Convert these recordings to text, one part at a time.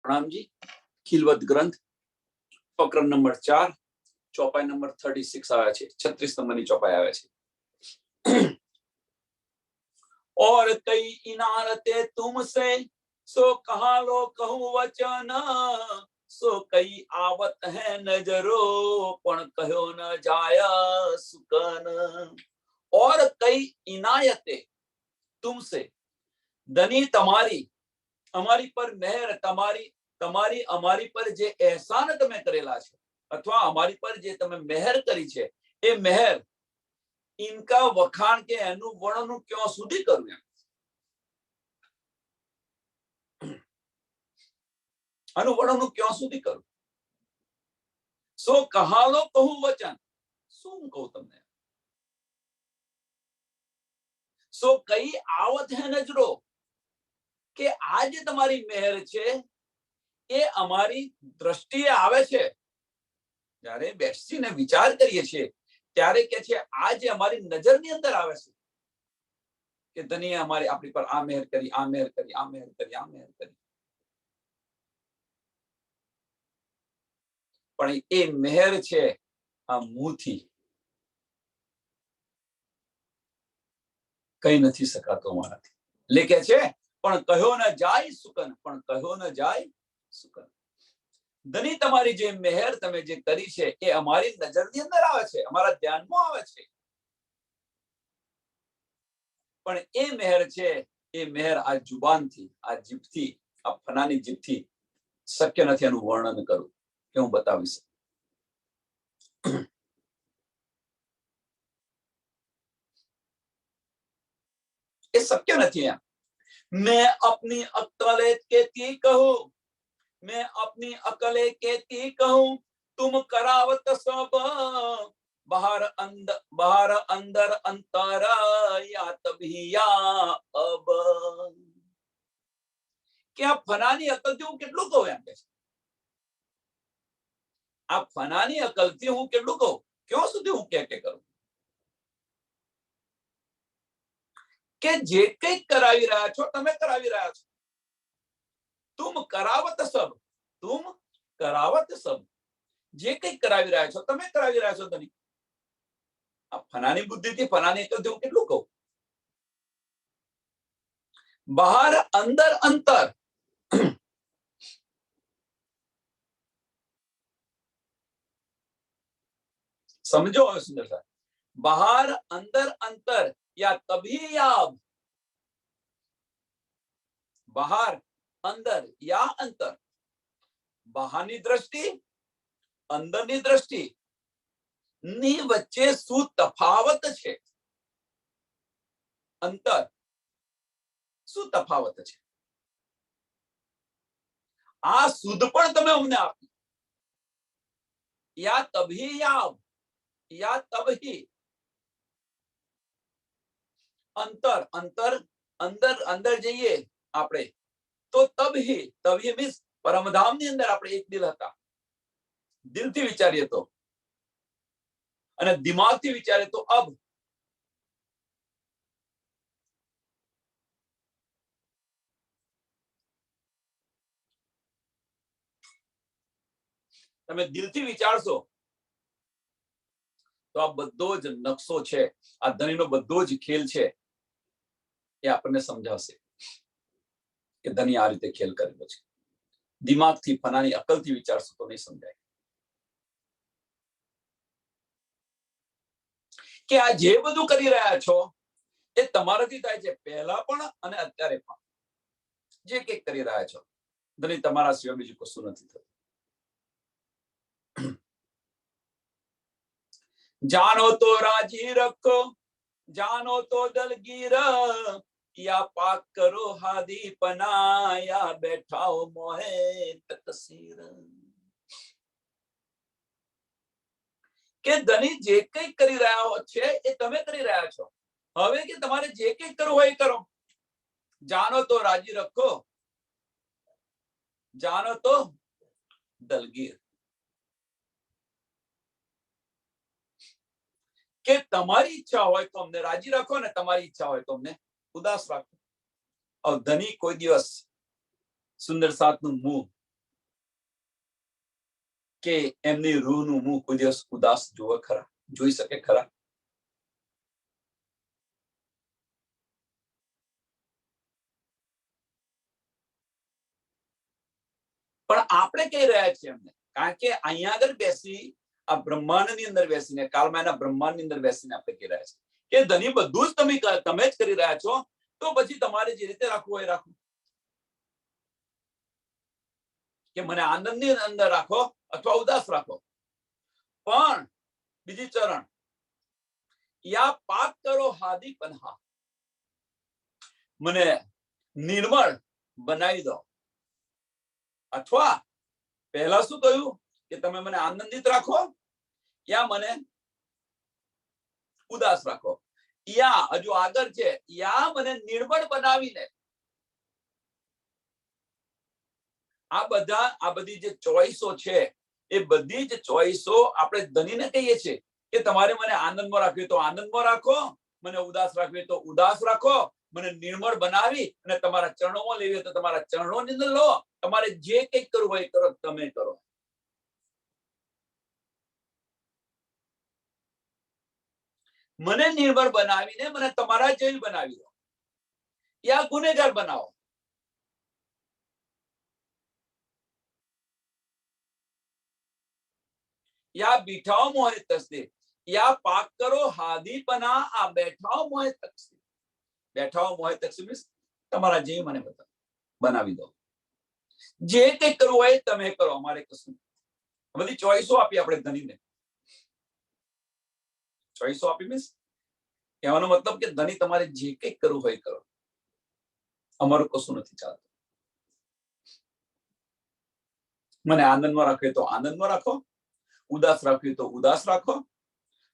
प्रणाम जी। खिलवत ग्रंथ फकर नंबर 4 चौपाई नंबर 36 आया छे 36 नंबर नी चौपाई आवे छे। और कई इनारते तुमसे सो कहा लो कहूं वचन सो कई आवत है नजरो पण कहो न जाय सुकन। और कई इनायते तुमसे धनी तमारी અમારી પર મહેર તમારી અમારી પર જે એહસાન તમે કરેલા છે અથવા અમારી પર જે તમે મહેર કરી છે એ મહેર ઇનકા વખાણ કે એનું વર્ણન ક્યાં સુધી કરું એમ આનું વર્ણન ક્યાં સુધી કરું। સો કહાલો કહું વચન શું કહું તમને। સો કઈ આવત હે નજરો કે આ જે તમારી મહેર છે એ અમારી દ્રષ્ટિએ આવે છે। જ્યારે બેસીને વિચાર કરીએ છીએ ત્યારે કે છે આ જે અમારી નજરની અંદર આવે છે કે ધનીએ અમારી આપણી પર આ મહેર કરી આ મહેર કરી આ મહેર કરી આ મહેર કરી પણ એ મહેર છે આ મુંહથી કઈ નથી શકાતો અમારાથી। લેખે છે પણ કહ્યો ન જાય સુકન પણ કહ્યો ન જાય સુકન। ધની તમારી જે મહેર તમે જે કરી છે એ અમારી નજરની અંદર આવે છે અમારા ધ્યાનમાં આવે છે પણ એ મહેર છે એ મહેર આ જુબાનથી આ જીભથી આ ફનાની જીભથી શક્ય નથી એનું વર્ણન કરું કે હું બતાવી શકું। એ શક્ય નથી એમ। मैं अपनी अक्ले कहती कहूं मैं अपनी अकले कहती कहूं तुम करावत सब बाहर अंदर अंतर या तभी या अब। क्या फनानी अकल थी हूँ કેટલું કહું એમ કે આ ફનાની અકલ થી હું કેટલું કહું ક્યાં સુધી હું કે કરું કે જે કંઈ કરાવી રહ્યા છો તમે કરાવી રહ્યા છો। तुम करावत सब જે કંઈ કરાવી રહ્યા છો તમે કરાવી રહ્યા છો ધની। આ ફનાની બુદ્ધિથી ફનાની અકલથી હું કેટલું કહું। બહાર અંદર અંતર समझो सुंदर सा बाहर अंदर अंतर या तभी या अब। बाहर अंदर या अंतर બહારની દ્રષ્ટિ અંદરની દ્રષ્ટિ ની વચ્ચે શું તફાવત છે અંતર શું તફાવત છે આ સુધ પણ તમે અમને આપી। या तभी या अब या तब ही अंतर अंतर अंदर अंदर જઈએ આપણે તો તબ ही मीन्स પરમધામની અંદર આપણે એક દિલ હતા દિલથી વિચારીએ તો અને દિમાગથી વિચારીએ તો અબ। તમે દિલથી વિચારશો તો આ બધો જ નકશો છે આ ધનીનો બધો જ ખેલ છે એ આપણને સમજાવશે કે ધની આ રીતે ખેલ કરેલો છે। દિમાગથી ફનાની અકલથી વિચારશો તો નહીં સમજાય કે આ જે બધું કરી રહ્યા છો એ તમારાથી થાય છે પહેલા પણ અને અત્યારે પણ જે કંઈક કરી રહ્યા છો ધની તમારા સિવાય બીજું કશું નથી થતું। जानो तो राजी रखो जानो तो दलगीर या पाक करो हादी पना या बैठाओ मोहे तकसीर। કે ધની જે કંઈ કરી રહ્યા છે એ તમે કરી રહ્યા છો હવે કે તમારે જે કંઈ કરવું હોય એ કરો। જાનો તો રાજી રખો જાનો તો દલગીર કે તમારી ઈચ્છા હોય તો અમને રાજી રાખો ને તમારી ઈચ્છા હોય તો અમને ઉદાસ રાખો। और ધની કોઈ દિવસ સુંદર સાતનું મુંહ કે એમની રૂહનું મુખ કોઈ દિવસ ઉદાસ જોવે ખરા, જોઈ શકે ખરા? પણ આપણે કહી રહ્યા છીએ એમને, કારણ કે અહીંયા આગળ બેસી આ બ્રહ્માંડની અંદર બેસીને, કાળમાના બ્રહ્માંડની અંદર બેસીને આપણે કહી રહ્યા છીએ કે ધણી બધું જ તમે જ કરી રહ્યા છો, તો પછી તમારે જે રીતે રાખવું હોય રાખવું, કે મને આનંદની અંદર રાખો અથવા ઉદાસ રાખો. પણ બીજી ચરણ, યા પાક કરો હાદી પન્હા, મને નિર્મળ બનાવી દો. અથવા પહેલા શું કહ્યું કે તમે મને આનંદિત રાખો યા મને ઉદાસ રાખો, યા હજુ આગળ છે, યા મને નિર્મળ બનાવીને. આ બધી જે ચોઈસો છે એ બધી જ ચોઈસો આપણે ધનીને કહીએ છીએ કે તમારે મને આનંદમાં રાખવી તો આનંદમાં રાખો, મને ઉદાસ રાખવી તો ઉદાસ રાખો, મને નિર્મળ બનાવી અને તમારા ચરણોમાં લેવી તો તમારા ચરણોની અંદર લો, તમારે જે કંઈક કરવું હોય કરો, તમે કરો. મને નિર્મળ બનાવીને મને તમારા જેવી બનાવી દો, યા ગુનેગાર બનાવો. યા બીઠાઓ મોહે તસ્તે, યા પાક કરો હાદી પના, આ બેઠાઓ મોહે તકસે. બેઠાઓ મોહે તકસે મીન્સ તમારા જેવી મને બનાવી દો, જે કંઈક કરવું હોય તમે કરો, અમારે કશું. બધી ચોઈસો આપી આપણે ધનીને. ચોઈસો આપી મીન્સ કહેવાનો મતલબ કે ધની તમારે જે કંઈક કરવું હોય કરો, અમારું કશું નથી ચાલતું. મને આનંદમાં રાખે તો આનંદમાં રાખો, ઉદાસ રાખવી તો ઉદાસ રાખો,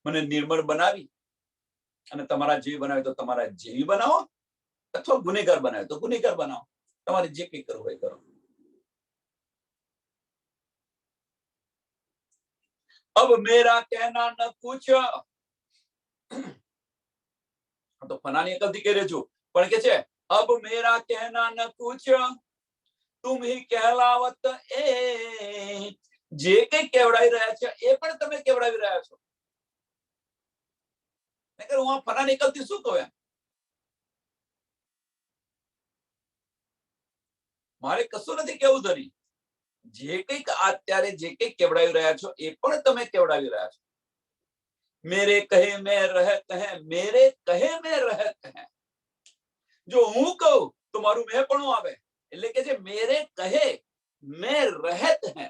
મને નિર્મળ બનાવી અને તમારા જેવી બનાવી તો તમારા જેવી બનાવો, અથવા ગુનેગાર બનાવે તો ગુનેગાર બનાવો, તમારે જે કંઈ કરવું હોય કરો. अब मेरा कहना न कुछ, तो फनानी अकलથી કહી રહ્યો છું, પણ કે છે अब मेरा कहना न कुछ तुम ही कहलावत ए, જે કંઈ કેવડાવી રહ્યા છે એ પણ તમે કેવડાવી રહ્યા છો. હું ફનાની અકલથી શું કહું, મારે કશું નથી કેવું ધરી, જે કંઈક અત્યારે જે કંઈક કેવડાવી રહ્યા છો એ પણ તમે કેવડાવી રહ્યા છો. मेरे कहे में रहत है, मेरे कहे में रहत है. જો હું કહું તો મારું મેં પણ આવે, એટલે કે જે મેરે કહે મેં રહેત હે.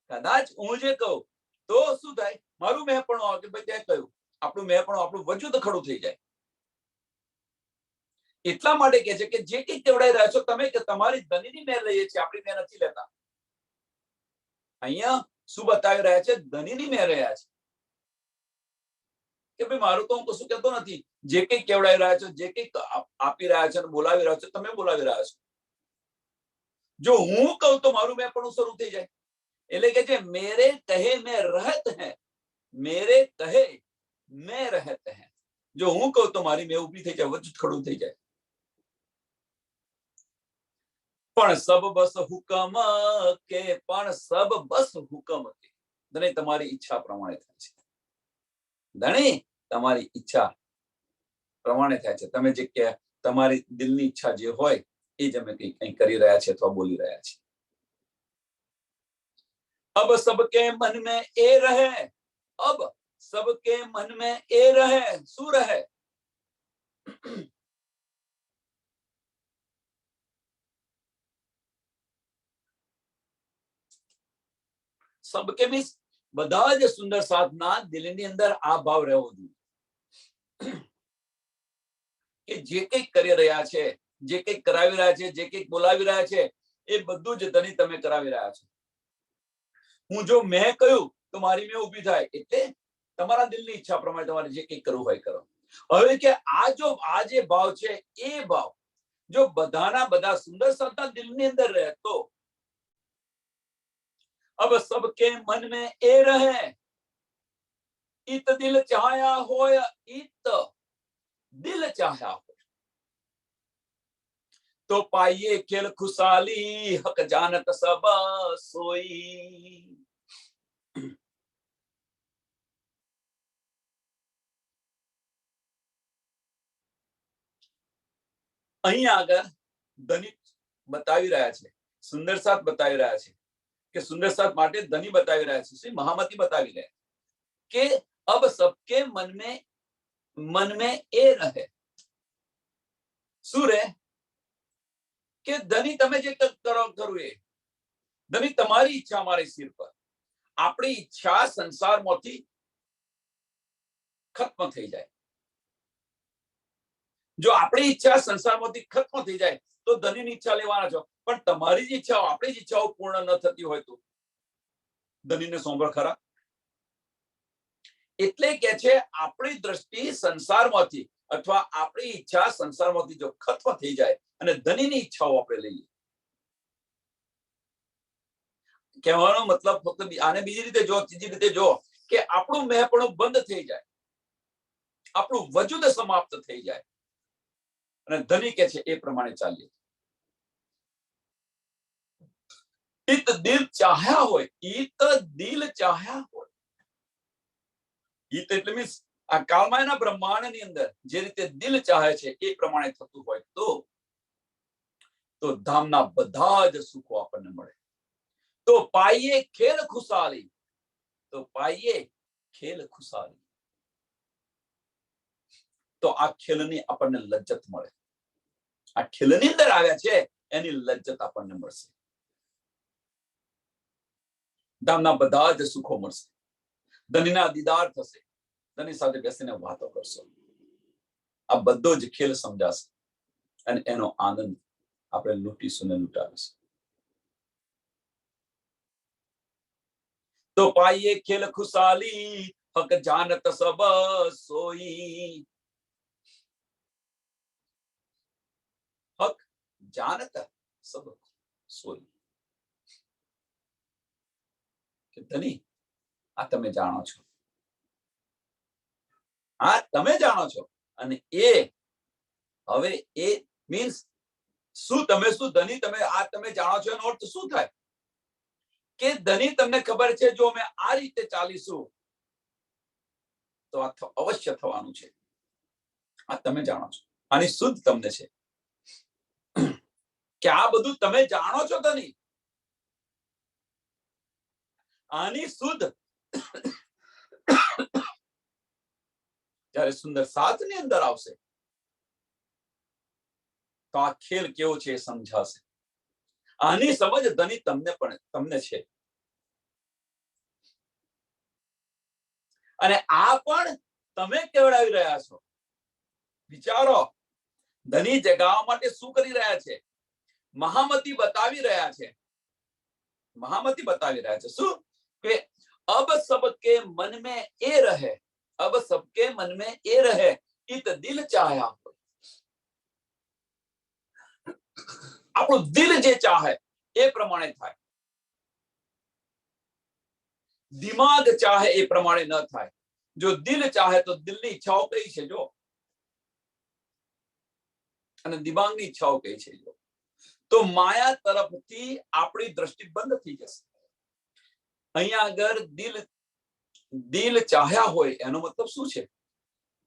કદાચ હું જે કહું તો શું થાય, મારું મેં પણ આવે કે ભાઈ તે કહ્યું, આપણું મેં પણ, આપણું વજૂદ ખડું થઈ જાય. એટલા માટે કે છે કે જે કંઈક કેવડાવી રહ્યા છો તમે, કે તમારી ધનીની મેં લઈએ છીએ, આપણી મેં નથી લેતા. અહીંયા શું બતાવી રહ્યા છે, ધનીની મેં રહ્યા છે કે ભાઈ મારું તો હું કશું કહેતો નથી, જે કંઈક કેવડાવી રહ્યા છો, જે કંઈક આપી રહ્યા છો, બોલાવી રહ્યા છો, તમે બોલાવી રહ્યા છો. જો હું કહું તો મારું મેં પણ શરૂ થઈ જાય, એટલે કે જે મેરે કહે મેં રહેત હે, મેરે કહે મેં રહેત હે. જો હું કહું તો મારી મેં ઊભી થઈ જાય, વજૂદ ખડું થઈ જાય. પણ સબ બસ હુકમ કે, પણ સબ બસ હુકમ કે, ધણી તમારી ઈચ્છા પ્રમાણે થાય છે. ધણી તમારી ઈચ્છા પ્રમાણે થાય છે. તમે જે કે તમારી દિલની ઈચ્છા જે હોય એ જ અમે કંઈ કરી રહ્યા છે અથવા બોલી રહ્યા છીએ. अब सबके मन में ए रहे, अब सबके मन में ए रहे, શું રહે, सबके મીન્સ બધા જ સુંદર સાધના દિલની અંદર આ ભાવ રહેવો જોઈએ કે જે કંઈક કરી રહ્યા છે, જે કંઈક કરાવી રહ્યા છે, જે કંઈક બોલાવી રહ્યા છે એ બધું જ ધણી તમે કરાવી રહ્યા છો. હું જો મેં કહ્યું તો મારી મેં ઊભી થાય, એટલે તમારા દિલની ઈચ્છા પ્રમાણે તમારે જે કંઈક કરવું હોય કરો. હવે કે આ જે ભાવ છે એ ભાવ જો બધાના બધા સુંદર સાધના દિલની અંદર રહે તો अब सबके मन में ए रहे, इत दिल चाहया होय, इत दिल चाहया हो. तो पाइए खेल खुशाली हक जानत सब सोई। અહીં આગળ ધનિક બતાવી રહ્યા છે, સુંદર સાથ બતાવી રહ્યા છે કે સુંદર साथ માટે ધની બતાવી રહ્યા છે, શ્રી મહામતી બતાવી રહ્યા કે अब सबके मन में એ રહે, શું રહે કે ધની તમે જે કરો એ ધની તમારી ઈચ્છા અમારી સિર પર, આપણી ઈચ્છા સંસારમાંથી ખત્મ થઈ જાય। જો આપણી ઈચ્છા સંસારમાંથી ખત્મ થઈ જાય તો ધનીની ઈચ્છા લેવાના છો, પણ તમારી જ ઈચ્છાઓ આપણી જ ઈચ્છાઓ પૂર્ણ ન થતી હોય તો ધનીને સોંભળ ખરા। એટલે કે છે આપણી દ્રષ્ટિ સંસારમાંથી અથવા આપણી ઈચ્છા સંસારમાંથી જો ખત્મ થઈ જાય અને ધનીની ઈચ્છાઓ આપણે લઈએ, કહેવાનો મતલબ ફક્ત આને બીજી રીતે જો, ત્રીજી રીતે જો કે આપણું મેહપણું બંધ થઈ જાય, આપણું વજૂદ સમાપ્ત થઈ જાય અને ધની કે છે એ પ્રમાણે ચાલીએ। ઈત દિલ ચાહ્યા હોય, ઈત દિલ ચાહ્યા હોય, ઈત એટલે મીન્સ આ કાળમાયના બ્રહ્માંડની અંદર જે રીતે દિલ ચાહે છે એ પ્રમાણે થતું હોય તો ધામના બધા જ સુખો આપણને મળે। તો પાઈએ ખેલ ખુશાલી, તો પાઈએ ખેલ ખુશાલી, તો આ ખેલની આપણને લજ્જત મળે, આ ખેલની અંદર આવ્યા છે એની લજ્જત આપણને મળશે, ધામના બધા જ સુખો મળશે, ધનીના દીદાર થશે, ધની સાથે બેસીને વાતો કરશો, આ બધો જ ખેલ સમજાશે અને એનો આનંદ આપણે લૂંટીશું ને લૂંટાવીશું। तो पाइए खेल खुशाली हक जानत सब सोई, हक जानत सब सोई, કે ધની આ તમે જાણો છો, આ તમે જાણો છો અને એ હવે એ મીન્સ શું તમે શું ધની તમે આ તમે જાણો છો એનો અર્થ શું થાય કે ધની તમને ખબર છે જો અમે આ રીતે ચાલીશું તો આ અવશ્ય થવાનું છે, આ તમે જાણો છો, આની શુદ્ધ તમને છે કે આ બધું તમે જાણો છો ધની, આની શુદ્ધ જ્યારે સુંદર સાતની અંદર આવશે તો આ ખેલ કેવો છે એ સમજાશે, આની સમજ ધની તમને છે અને આ પણ તમે કેવડાવી રહ્યા છો। વિચારો ધની જગાવવા માટે શું કરી રહ્યા છે, મહામતી બતાવી રહ્યા છે, મહામતી બતાવી રહ્યા છે શું કે अब सबके मन में ए रहे, अब सबके मन में ए रहे, इत दिल चाह्या हो, આપણું દિલ જે ચાહે એ પ્રમાણે થાય, દિમાગ ચાહે એ પ્રમાણે ન થાય, જો દિલ ચાહે તો દિલની ઈચ્છાઓ કઈ છે જો અને દિમાગની ઈચ્છાઓ કઈ છે જો, તો માયા તરફથી આપણી દ્રષ્ટિ બંધ થઈ જશે। અહીંયા આગળ દિલ ચાહ્યા હોય એનો મતલબ શું છે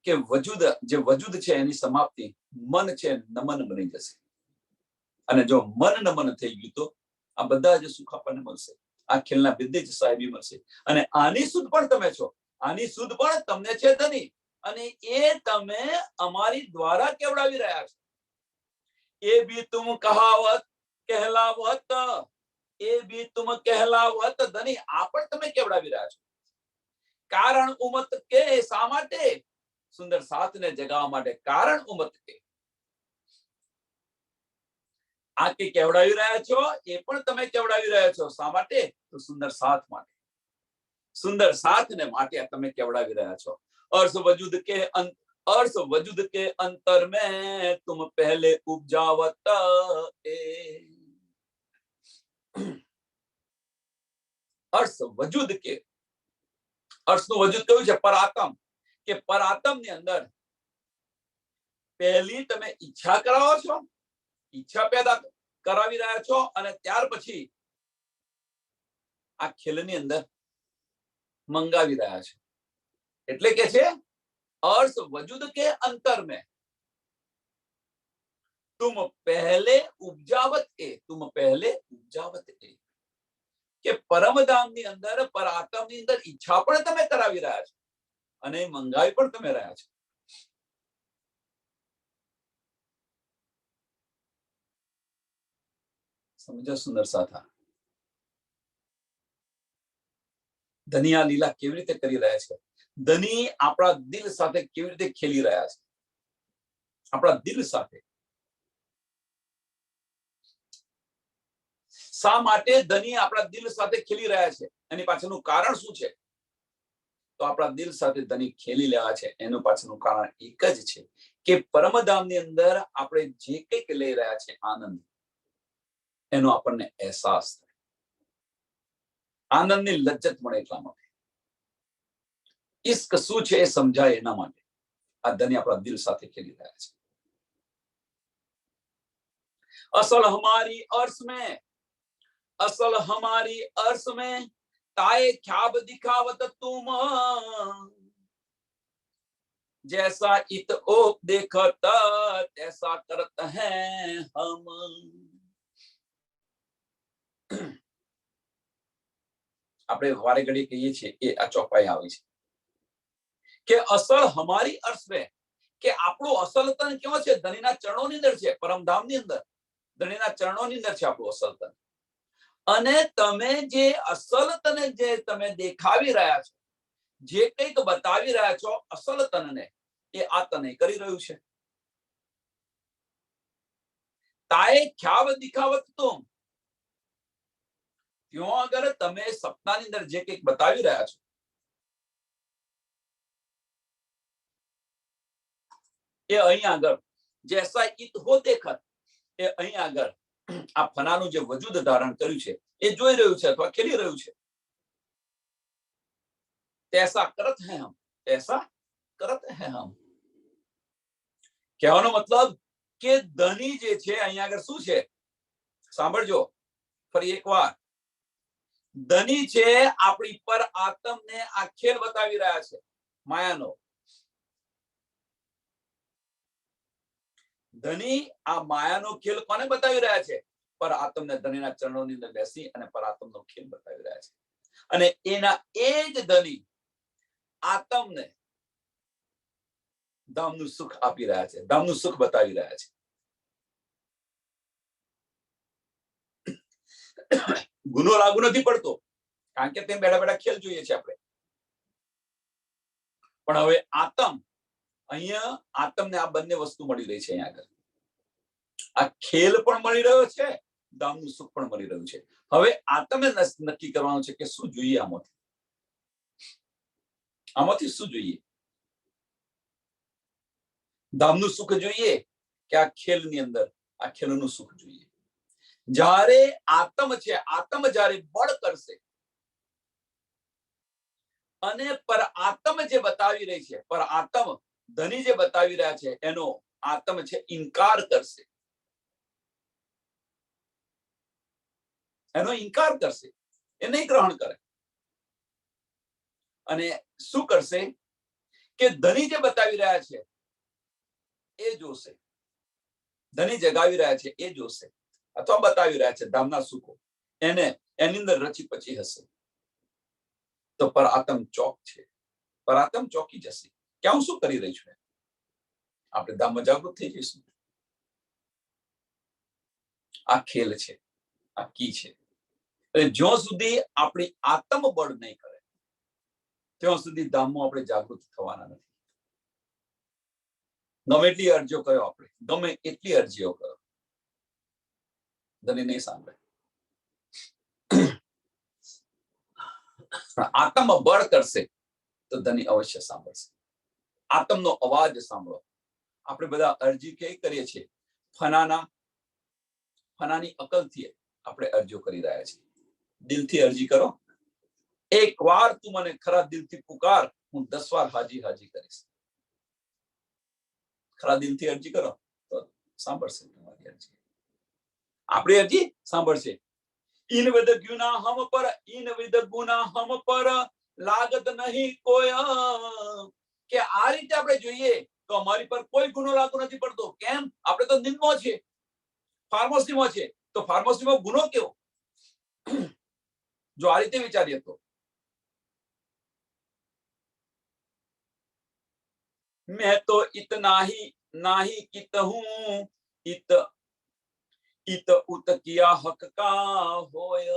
કે વજૂદ જે વજૂદ છે એની સમાપ્તિ મન છે નમન બની જશે અને જો મન નમન થઈ ગયું તો આ બધા જ સુખ આપણને મળશે, આ ખેલના બિદ્દે જ સાહેબી મળશે અને આની સુધ પણ તમે છો, આની સુધ પણ તમને છે ધની અને એ તમે અમારી દ્વારા કેવડાવી રહ્યા છો। એ બી तुम कहावत कहलावत, એ બી तुम कहलावत, ધની આ પણ તમે કેવડાવી રહ્યા છો। કારણ ઉમત કે શા માટે, સુંદર સાતને જગાવવા માટે કારણ ઉમત કે, આ કે કેવડાવી રહ્યા છો એ પણ તમે કેવડાવી રહ્યા છો, શા માટે તો સુંદર સાથ માટે, સુંદર સાથને માટે તમે કેવડાવી રહ્યા છો। अर्श वजूद के अंतर में तुम पहले उपजावत ए, अर्श वजूद के, अर्शનું વજૂદ કયું છે પરાતમ, કે પરાતમની અંદર પહેલી તમે ઈચ્છા કરાવો છો ઈચ્છા પેદા કરાવી રહ્યા છો અને ત્યાર પછી આ ખેલની અંદર મંગાવી રહ્યા છે. એટલે કે છે अर्श वजूद के अंतर में तुम पहले उपजावत ए કે પરમધામની અંદર પરાત્મની અંદર ઈચ્છા પણ તમે કરાવી રહ્યા છો અને મંગાવી પણ તમે રહ્યા છો. સમજો સુંદર સાથા, ધની આ લીલા કેવી રીતે કરી રહ્યા છે? ધની આપણા દિલ સાથે કેવી રીતે ખેલી રહ્યા છે? આપણા દિલ સાથે. શા માટે ધની આપણા દિલ સાથે ખેલી રહ્યા છે? એની પાછળનું કારણ શું છે? તો આપણા દિલ સાથે ધની ખેલી રહ્યા છે એનું પાછળનું કારણ એક જ છે કે પરમધામની અંદર આપણે જે કંઈક લઈ રહ્યા છે આનંદ, એનો આપણને અહેસાસ થાય, આનંદની લજ્જત મળે એટલા માટે. ઇશ્ક શું છે એ સમજાય એના માટે આ ધની આપણા દિલ સાથે ખેલી રહ્યા છે. અસલ હમારી અર્શ में, असल हमारी अर्श में ताए ख्याब दिखावत तुम, जैसा इत ओप देखत तैसा करत हैं हम. આપણે વારે ઘડી કહીએ છીએ એ આ ચોપાઈ આવી છે કે અસલ હમારી અર્શ में, કે આપણું અસલ તન કેવો છે? ધણીના ચરણોની અંદર છે, પરમધામની અંદર ધણીના ચરણોની અંદર છે આપણું અસલ તન. અને તમે જે અસલ તને જે તમે દેખાવી રહ્યા છો, જે કંઈક બતાવી રહ્યા છો અસલ તનને, એ આ તને કરી રહ્યું છે. તાએ ખ્યાબ દિખાવત તુમ, ત્યો અગર તમે સપનાની અંદર જે કંઈક બતાવી રહ્યા છો એ અહીં આગળ જૈસા ઈત હો દેખત, એ અહીં આગળ આ ફનાનું જે વજૂદ ધારણ કર્યું છે એ જોઈ રહ્યું છે અથવા ખેલી રહ્યું છે. તૈસા કરત હૈ હમ, તૈસા કરત હૈ હમ. કહેવાનો મતલબ કે ધની જે છે અહીં આગળ શું છે? સાંભળજો ફરી એકવાર. ધની છે આપણી પર આત્મને આ ખેલ બતાવી રહ્યા છે માયાનો. ધની આ માયાનો ખેલ કોને બતાવી રહ્યા છે? પર આત્મને ધનીના ચરણોની અંદર બેસી અને પર આત્મનો ખેલ બતાવી રહ્યા છે. અને એના એ જ ધની આત્મને ધામનું સુખ આપી રહ્યા છે, ધામનું સુખ બતાવી રહ્યા છે. ગુનો લાગુ નથી પડતો કારણ કે તે બેઠા બેઠા ખેલ જોઈએ છે આપણે. પણ હવે આત્મ, અહીંયા આત્મને આ બંને વસ્તુ મળી રહી છે. અહીંયા આગળ આ ખેલ પણ મળી રહ્યો છે, ધામનું સુખ પણ મળી રહ્યું છે. હવે આત્મે નક્કી કરવાનું છે કે શું જોઈએ આમાંથી, આમાંથી શું જોઈએ? ધામનું સુખ જોઈએ કે આ ખેલની અંદર આ ખેલનું સુખ જોઈએ? જ્યારે આત્મ છે, આત્મ જ્યારે બળ કરશે અને પર આત્મ જે બતાવી રહી છે, પર આત્મ ધની જે બતાવી રહ્યા છે એનો આત્મ છે ઇનકાર કરશે, એનો ઇનકાર કરશે, એ નહીં ગ્રહણ કરે. અને શું કરશે કે ધની જે બતાવી રહ્યા છે એ જોશે, ધની જગાવી રહ્યા છે એ જોશે અથવા બતાવી રહ્યા છે ધામના સુખો, એને એની અંદર રચી પચી હશે. તો પર આત્મ ચોક છે, પર આત્મ ચોકી જશે કે હું શું કરી રહી છું. આપણે ધામમાં જાગૃત થઈ જઈશું. આ ખેલ છે, આ કી છે. એટલે જ્યાં સુધી આપણી આત્મ બળ નહીં કરે ત્યાં સુધી ધામમાં આપણે જાગૃત થવાના નથી. ગમે એટલી અરજીઓ કરો, આપણે ગમે એટલી અરજીઓ કરો, ધની નહીં સાંભળે. આત્મ બળ કરશે તો ધની અવશ્ય સાંભળશે. આત્મનો અવાજ સાંભળો. આપણે બધા અરજી કઈ કરીએ છીએ? ફનાની અકલથી આપણે અરજીઓ કરી રહ્યા છીએ. દિલથી અરજી કરો. એક વાર તું મને ખરા દિલથી પુકાર, હું 10 વાર હાજી હાજી કરીશ. ખરા દિલથી અરજી કરો તો સાંભળશે તમારી અરજી. આપણે હજી સાંભળશે. इन विद गुना हम पर, इन विद गुना हम पर लागत નહીં કોઈ. કે આ રીતે આપણે જોઈએ તો અમારી પર કોઈ ગુનો લાગુ નથી પડતો. કેમ? આપણે તો નિંદમાં છે, ફાર્મસીમાં છે, તો ફાર્મસીમાં ગુનો કેવો? જો આ રીતે વિચારીએ તો मैं तो इतना ही नाही कित हूं, इत इत उत किया हक का होय.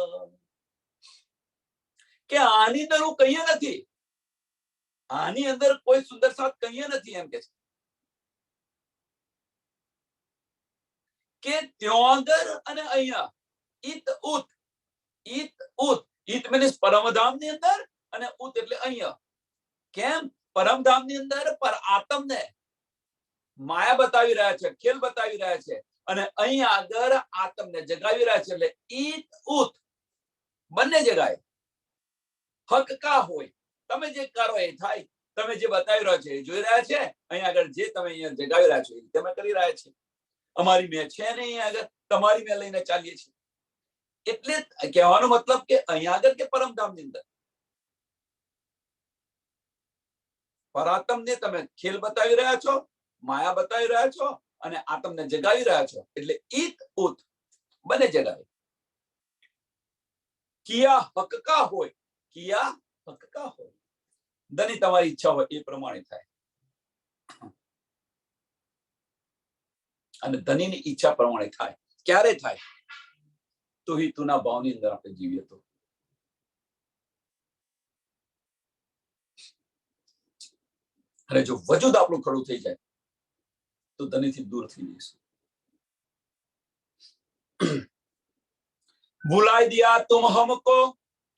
કે આની અંદર હું કહીએ નથી, આની અંદર કોઈ સુંદર સાથ કહીએ નથી. એમ કે ત્યાં આગળ અને અહીંયા ઈત ઉત, ઈત ઉત. ઈત મીન્સ પરમધામ ની અંદર અને ઉત એટલે અહીંયા. કેમ? પરમધામ ની અંદર પર આત્મને માયા બતાવી રહ્યા છે, ખેલ બતાવી રહ્યા છે, અને અહીંયા આગળ આત્મને જગાવી રહ્યા છે. એટલે ઈત ઉત બંને જગાએ હક કા હોય. તમે જે કરો એ થાય. તમે જે બતાવી રહ્યા છે એ જોઈ રહ્યા છે. અહીંયા આગળ જે તમે અહીંયા જગાવી રહ્યા છો એ તમે કરી રહ્યા છે. અમારી મેં છે ને અહીંયા આગળ તમારી મેં લઈને ચાલીએ છીએ. એટલે કહેવાનો મતલબ કે અહીંયા આગળ કે પરમધામ ની અંદર પરાત્મને તમે ખેલ બતાવી રહ્યા છો, માયા બતાવી રહ્યા છો, અને આત્મને જગાવી રહ્યા છો. એટલે ઈત ઉત બંને જગાવે. કિયા હક કા હોય, કિયા હક કા હોય. ધની તમારી ઈચ્છા હોય એ પ્રમાણે થાય. અને ધનીની ઈચ્છા પ્રમાણે થાય. ક્યારે થાય? તો હિતુના ભાવની અંદર આપણે જીવીએ તો. અને જો વજૂદ આપણું ખડું થઈ જાય તો ધનીથી દૂર થઈ જઈશું. ભૂલાઈ દિયા તુમ હમકો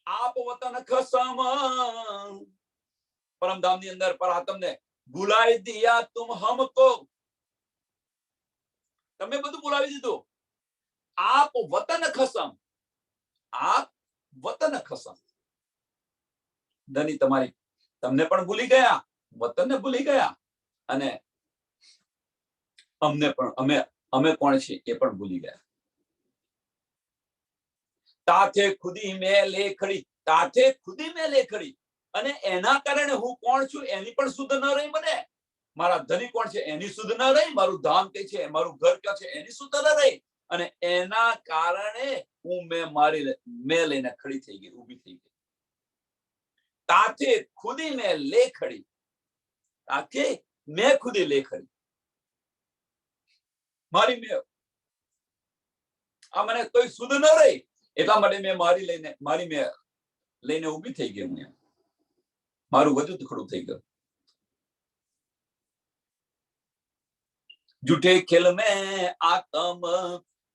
આપ વતન ખસમ. પરમધામ ની અંદર પરાત્મને ભૂલાઈ દિયા તુમ હમકો. તમે બધું ભૂલાવી દીધું. આપ વતન ખસમ, આપ વતન ખસમ. ધની તમારી તમને પણ ભૂલી ગયા, વતનને ભૂલી ગયા, અને અમને પણ અમે કોણ છે એ પણ ભૂલી ગયા. તાથે ખુદી મેં લેખડી, તાથે ખુદી મેં લેખડી. અને એના કારણે હું કોણ છું એની પણ સુધ ન રહી મને. મારા ધની કોણ છે એની સુધ ન રહી, મારું ધામ કઈ છે, મારું ઘર ક્યાં છે એની સુધ ન રહી. અને એના કારણે હું મેં લઈને ખડી થઈ ગઈ, ઊભી થઈ ગઈ. તાથે ખુદી મેં લેખડી, તાથે મેં ખુદી લેખડી. મારી મેં આ મને કોઈ સુધ ન રહી, એટલા માટે મેં મારી મેં લઈને ઊભી થઈ ગઈ. હું મારું વજૂદ ખડું થઈ ગયું. જૂઠે ખેલ મેં આતમ,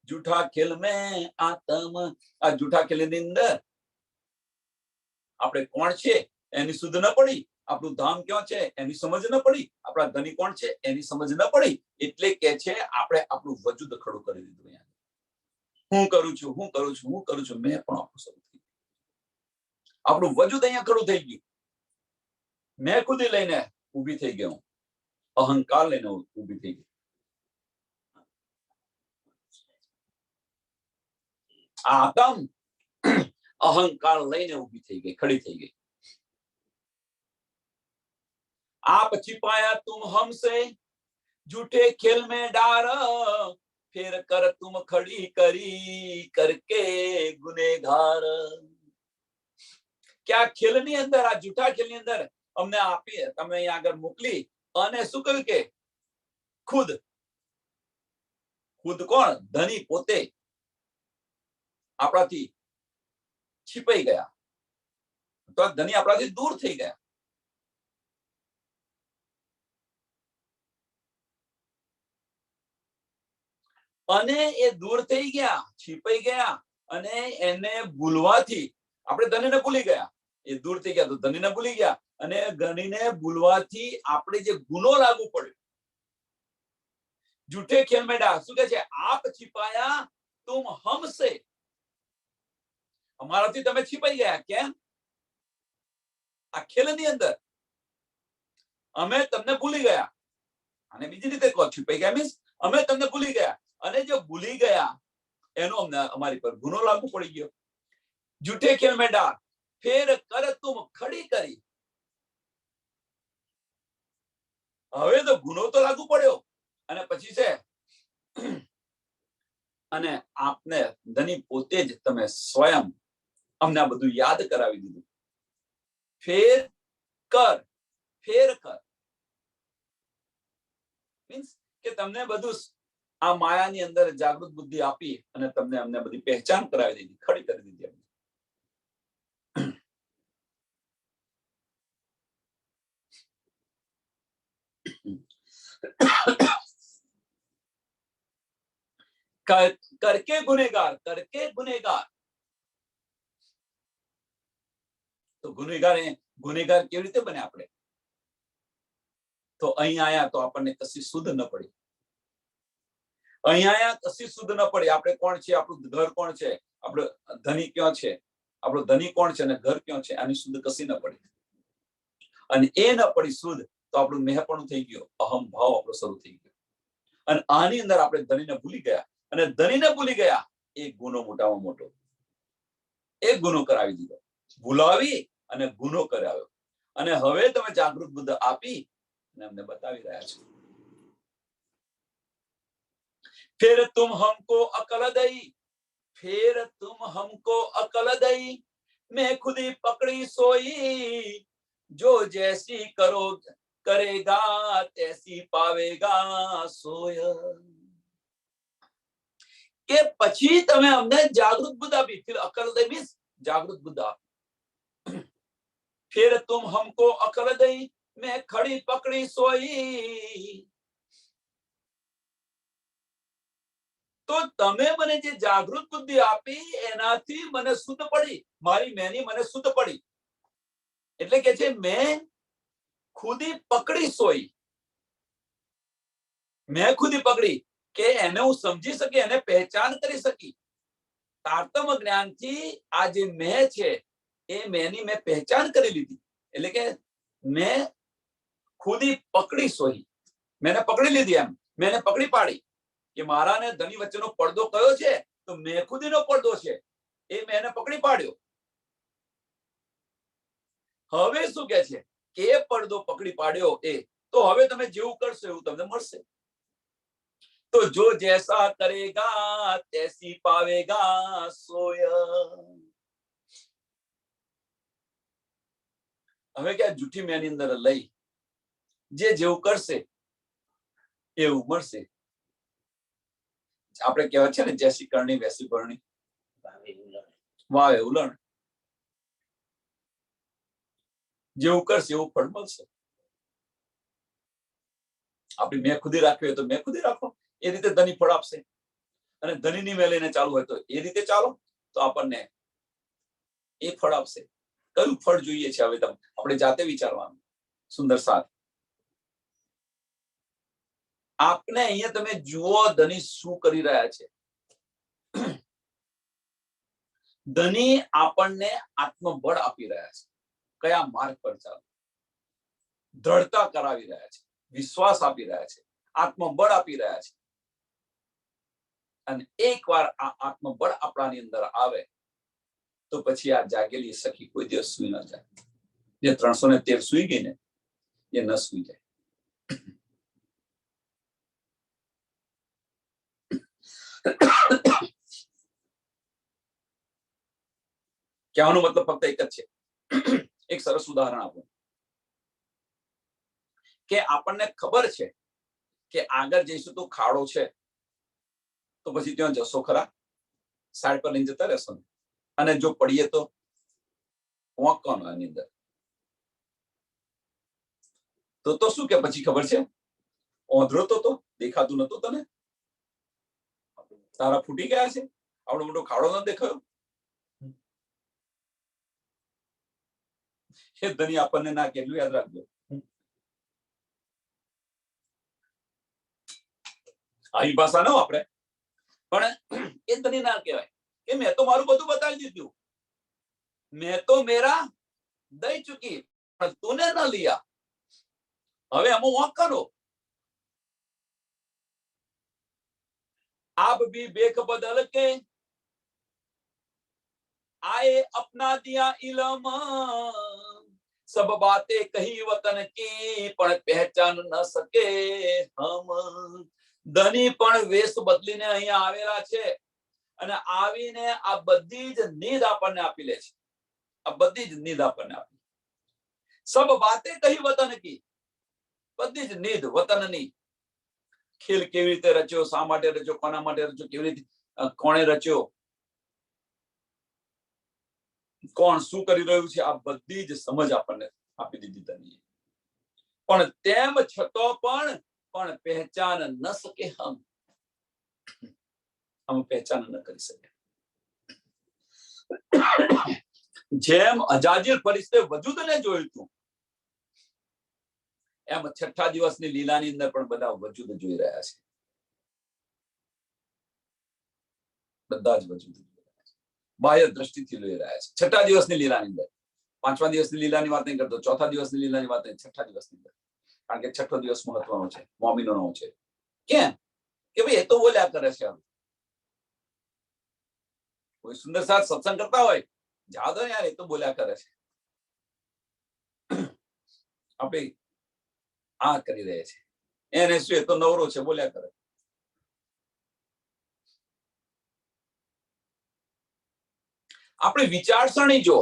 જૂઠા ખેલ મેં આતમ. આ જૂઠા ખેલ ની અંદર આપણે કોણ છે એની સુધ ન પડી, આપણું ધામ ક્યાં છે એની સમજ ન પડી, આપણા ધની કોણ છે એની સમજ ન પડી. એટલે કે છે આપણે આપણું વજૂદ ખડું કરી દીધું. હું કરું છું, હું કરું છું, હું કરું છું, મેં પણ આપણું શરૂ થઈ ગયું. આપણું વજૂદ અહીંયા ખડું થઈ ગયું. મેં ખુદી લઈને ઊભી થઈ ગયો, અહંકાર લઈને ઊભી થઈ ગઈ. આતમ અહંકાર લઈને ઊભી થઈ ગઈ, ખડી થઈ ગઈ. आप छिपाया तुम हमसे झूठे खेल में डार, फिर कर तुम खड़ी करी करके गुनेगार. क्या ખેલની અંદર, આ જૂઠા ખેલની અંદર અમને આપી, તમે અહીંયા આગળ મોકલી, અને શું કહ્યું કે ખુદ કોણ? ધની પોતે આપણાથી छिपाई ગયા. તો ધની આપણાથી દૂર થઈ ગયા. અને એ દૂર થઈ ગયા, छिपाई ગયા, અને એને ભૂલવાથી આપણે ધનીને ભૂલી ગયા. એ દૂર થઈ ગયા તો ધનીને ભૂલી ગયા, અને ધનીને ભૂલવાથી આપણે જે ગુનો લાગુ પડ્યો. જૂઠે ખેલ મેં ડાર. શું કહે છે? આપ छिपाया तुम हमसे. અમારાથી તમે छिपाई ગયા. કેમ? આ ખેલની અંદર અમે તમને ભૂલી ગયા. અને બીજી રીતે કહો, छिपाई ગયા મીન્સ અમે તમને ભૂલી ગયા. અને જો ભૂલી ગયા એનો અમને અમારી પર ગુનો લાગુ પડી ગયો. જૂઠે ખેલ મેં ડાર ફેર કર તુમ ખડી કરી. હવે તો ગુનો તો લાગુ પડ્યો અને પછી છે અને આપને ધની પોતે જ તમે સ્વયં અમને આ બધું યાદ કરાવી દીધું. ફેર કર મીન્સ કે તમને બધું આ માયાની અંદર જાગૃત બુદ્ધિ આપી અને તમને અમને બધી પહેચાન કરાવી દીધી, ખડી કરી દીધી. કરકે ગુનેગાર તો ગુનેગાર કેવી રીતે બને આપણે? તો અહીં આયા તો આપણને કશી શુદ્ધ ન પડી. અહીં આયા કશી શુદ્ધ ન પડી. આપણે કોણ છે, આપણું ઘર કોણ છે, આપણો ધની ક્યાં છે, આપણો ધની કોણ છે અને ઘર ક્યાં છે, આની શુદ્ધ કશી ન પડી. અને એ ન પડી શુદ્ધ તો આપણું મેહપણું થઈ ગયો, અહમ ભાવ આપણો શરૂ થઈ ગયો. અને આની અંદર આપણે ધનીને ભૂલી ગયા અને ધનીને ભૂલી ગયા એ ગુનો મોટામાં મોટો. એક ગુનો કરાવી દીધો, ભૂલાવી અને ગુનો કરાવ્યો. અને હવે તમે જાગૃત બુદ્ધ આપી અને અમને બતાવી રહ્યા છો. फिर तुम हमको अकल दई मैं खुद ही पकड़ी सोई जो जैसी करेगा तैसी पावेगा सोय. કે પછી તમે અમને જાગૃત બુદ્ધ આપી. फिर अकल दई मीन्स जागृत बुद्ध आपी. फिर तुम हमको अकल दई मैं खड़ी पकड़ी सोई. તો તમે મને જે જાગૃત બુદ્ધિ આપી એનાથી મને શુદ્ધ પડી, મારી મેની મને શુદ્ધ પડી. એટલે કે છે મેં ખુદી પકડી સોઈ. મેં ખુદી પકડી કે એને હું સમજી શકી, એને પહેચાન કરી શકી. તારતમ જ્ઞાનથી આ જે મેં છે એ મેની મેં પહેચાન કરી લીધી. એટલે કે મેં ખુદી પકડી સોઈ, મેને પકડી લીધી. એમ મેને પકડી પાડી કે મારા ને ધની વચ્ચેનો પડદો કયો છે, તો મેં ખુદીનો પડદો છે એ મેં એને પકડી પાડ્યો. હવે શું કે છે કે એ પડદો પકડી પાડ્યો એ તો હવે તમે જેવું કરશો એવું તમને મળશે. તો જો જૈસા કરેગા તૈસી પાવેગા સોય. હવે કે જૂઠી મેની અંદર લઈ જે જેવું કરશે એવું મળશે. આપણે કહેવાય છે ને જેસી કરણી વેસી ભરણી, વાવે ઉલણ. જેવું કરશે એવું ફળ મળશે. આપણી મેં ખુદી રાખવી હોય તો મેં ખુદી રાખો, એ રીતે ધની ફળ આપશે. અને ધનીની મેં લઈને ચાલુ હોય તો એ રીતે ચાલો તો આપણને એ ફળ આપશે. કયું ફળ જોઈએ છે હવે આપણે જાતે વિચારવાનું. સુંદર સાથ આપને અહીંયા તમે જુઓ ધની શું કરી રહ્યા છે. ધની આપણને આત્મબળ આપી રહ્યા છે. કયા માર્ગ પર ચાલો, દ્રઢતા કરાવી રહ્યા છે, વિશ્વાસ આપી રહ્યા છે, આત્મબળ આપી રહ્યા છે. અને એકવાર આ આત્મબળ આપણાની અંદર આવે તો પછી આ જાગેલી સખી કોઈ દિવસ સુઈ ન જાય. જે 313 સુઈ ગઈ ને એ ન સુઈ જાય. કહેવાનો મતલબ ફક્ત એક જ છે. એક સરસ ઉદાહરણ આપું કે આપણને ખબર છે કે આગળ જઈશું તો ખાડો છે, તો પછી ત્યાં જશો ખરા? સાઈડ પર લઈને જતા રહેશો. અને જો પડીએ તો વાંકવાનો એની અંદર તો શું કે પછી ખબર છે ઓંધળો તો દેખાતું નતું તને? તારા ફૂટી ગયા છે? આવડો મોટો ખાડો ન દેખાયો? એ ધની આપણને ના કેટલું યાદ રાખજો. આવી ભાષા ન વાપરે પણ એ ધની ના કહેવાય કે મેં તો મારું બધું બતાવી દીધું, મેં તો મેરા દઈ ચુકી પણ તુને ન લિયા. હવે આમાં વાંક કરો. आप भी बेख बदल के आए अपना दिया इलम, सब बातें कही वतन की पण पहचान न सके हम। ધની પણ વેશ બદલીને અહીંયા આવેલા છે અને આવીને આ બધી જ નીંદ આપણને આપી લે છે, આ બધી જ નીંદ આપણને આપી, સબ બાતે કહી વતન કી, બધી જ નીંદ વતનની, ખેલ કેવી રીતે રચ્યો, શા માટે રચ્યો, કોના માટે રચ્યો, કેવી રીતે કોણે રચ્યો, કોણ શું કરી રહ્યું છે, આ બધી જ સમજ આપણને આપી દીધી ધનીએ, પણ તેમ છતાં પણ પહેચાન ન શકે હમ પહેચાન ન કરી શકે। જેમ અજાજીલ ફરિશ્તે વજૂદને જોયું હતું એમ છઠ્ઠા દિવસની લીલાની અંદર પણ બધા વજૂદ જોઈ રહ્યા છે, બધા જ વજૂદ બાહ્ય દ્રષ્ટિથી જોઈ રહ્યા છે છઠ્ઠા દિવસની લીલાની અંદર। પાંચમા દિવસની લીલાની વાત નહીં કરતો, ચોથા દિવસની લીલાની વાત નહીં, છઠ્ઠા દિવસની અંદર, કારણ કે છઠ્ઠો દિવસ મહત્વનો છે, મોમીનોનો છે। કેમ કે ભાઈ એ તો બોલ્યા કરે છે, કોઈ સુંદર સાથ સત્સંગ કરતા હોય જાઓ તો યાર, એ તો બોલ્યા કરે છે, આપણે આ કરી રહ્યા છે, એને શું એ તો નવરો છે, બોલ્યા કરે। આપણી વિચારસરણી જો,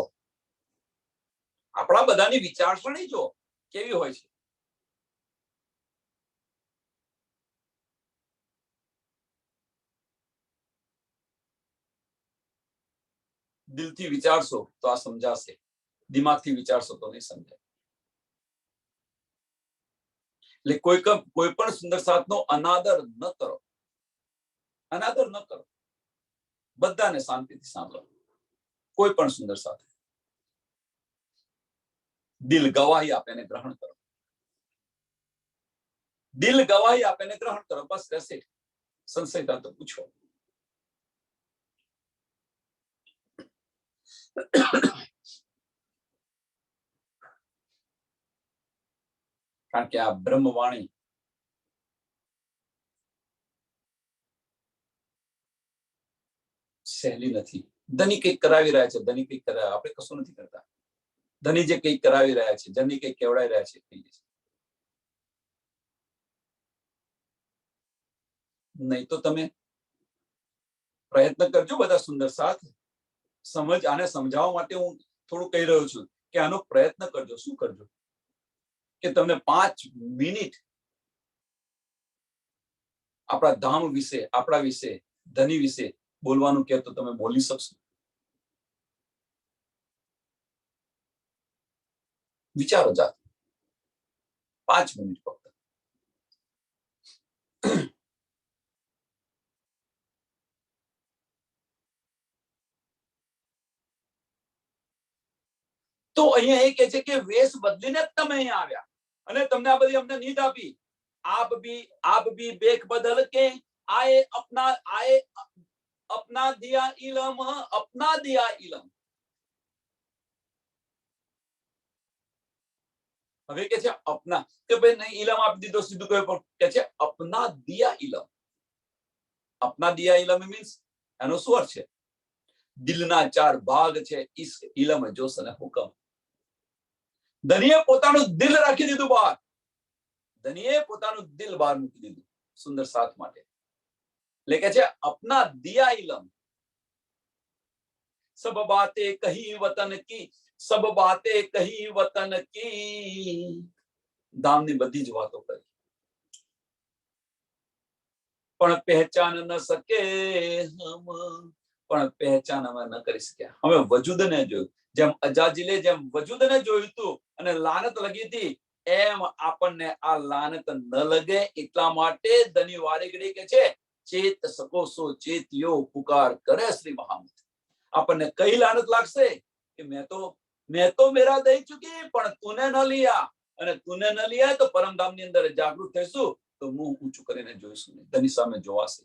આપણા બધાની વિચારસરણી જો કેવી હોય છે, દિલથી વિચારશો તો આ સમજાશે, દિમાગથી વિચારશો તો નહીં સમજાય। એટલે કોઈ પણ સુંદર સાથનો અનાદર ન કરો, અનાદર ન કરો, બધાને શાંતિથી સાંભળો, કોઈ પણ સુંદર સાથ, દિલ ગવાહી આપે ને ગ્રહણ કરો, દિલ ગવાહી આપે ને ગ્રહણ કરો, બસ રહેશે, સંશય તો પૂછો। કારણ કે આ બ્રહ્મવાણી સહેલી નથી। ધની કંઈક કરાવી રહ્યા છે, ધની કંઈક કરાવે, આપણે કશું નથી કરતા, ધની જે કંઈક કરાવી રહ્યા છે, ધની કંઈક કેવડાવી રહ્યા છે, નહીં તો તમે પ્રયત્ન કરજો બધા સુંદર સાથ, સમજ આને સમજાવવા માટે હું થોડું કહી રહ્યો છું કે આનો પ્રયત્ન કરજો। શું કરજો કે તમને 5 મિનિટ આપણા ધામ વિશે, આપણા વિશે, ધની વિશે બોલવાનું કહે તો તમે બોલી શકશો। વિચારો જાત, 5 મિનિટ ફક્ત। તો અહીંયા એ કહે છે કે વેશ બદલીને તમે અહીંયા આવ્યા અને તમને આ બધી અમને નીંદ આપી। आप भी बेख बदल के आए अपना दिया इलम, अपना दिया इलम। હવે કે છે અપના, કે ભાઈ નહીં ઇલમ આપી દીધો, સીધું કે છે અપના દિયા ઇલમ। અપના દિયા ઇલમ મીન્સ એનો શું અર્થ છે? દિલના 4 ભાગ છે, ઇસ ઇલમ જોશ અને હુકમ। ધનીએ પોતાનું દિલ રાખી દીધું બહાર, ધનીએ પોતાનું દિલ બહાર મૂકી દીધું સુંદર સાથ માટે। એટલે કે છે અપના દિયા ઇલમ, सब बातें कही वतन की, सब बातें कही वतन की, ધામની બધી જ વાતો કરી પણ પહેચાન ન શકે હમ, પણ પહેચાન અમે ન કરી શક્યા। હવે વજૂદને જોયું, જેમ અજાજીલે જેમ વજૂદને જોયું હતું અને લાનત લગી હતી, એમ આપણને આ લાનત ન લગે એટલા માટે ધની વારેગડી કે છે ચેત સકો સો ચેતિયો પુકાર કરે શ્રી મહામત। આપણને કઈ લાનત લાગશે કે मैं तो मेरा दई चुकी પણ તુને ન લિયા, અને તુને ન લિયા તો પરમધામ ની અંદર જાગૃત થઈશું તો મુંહ ઊંચું કરીને જોઈશું, તેની સામે જોવાશે।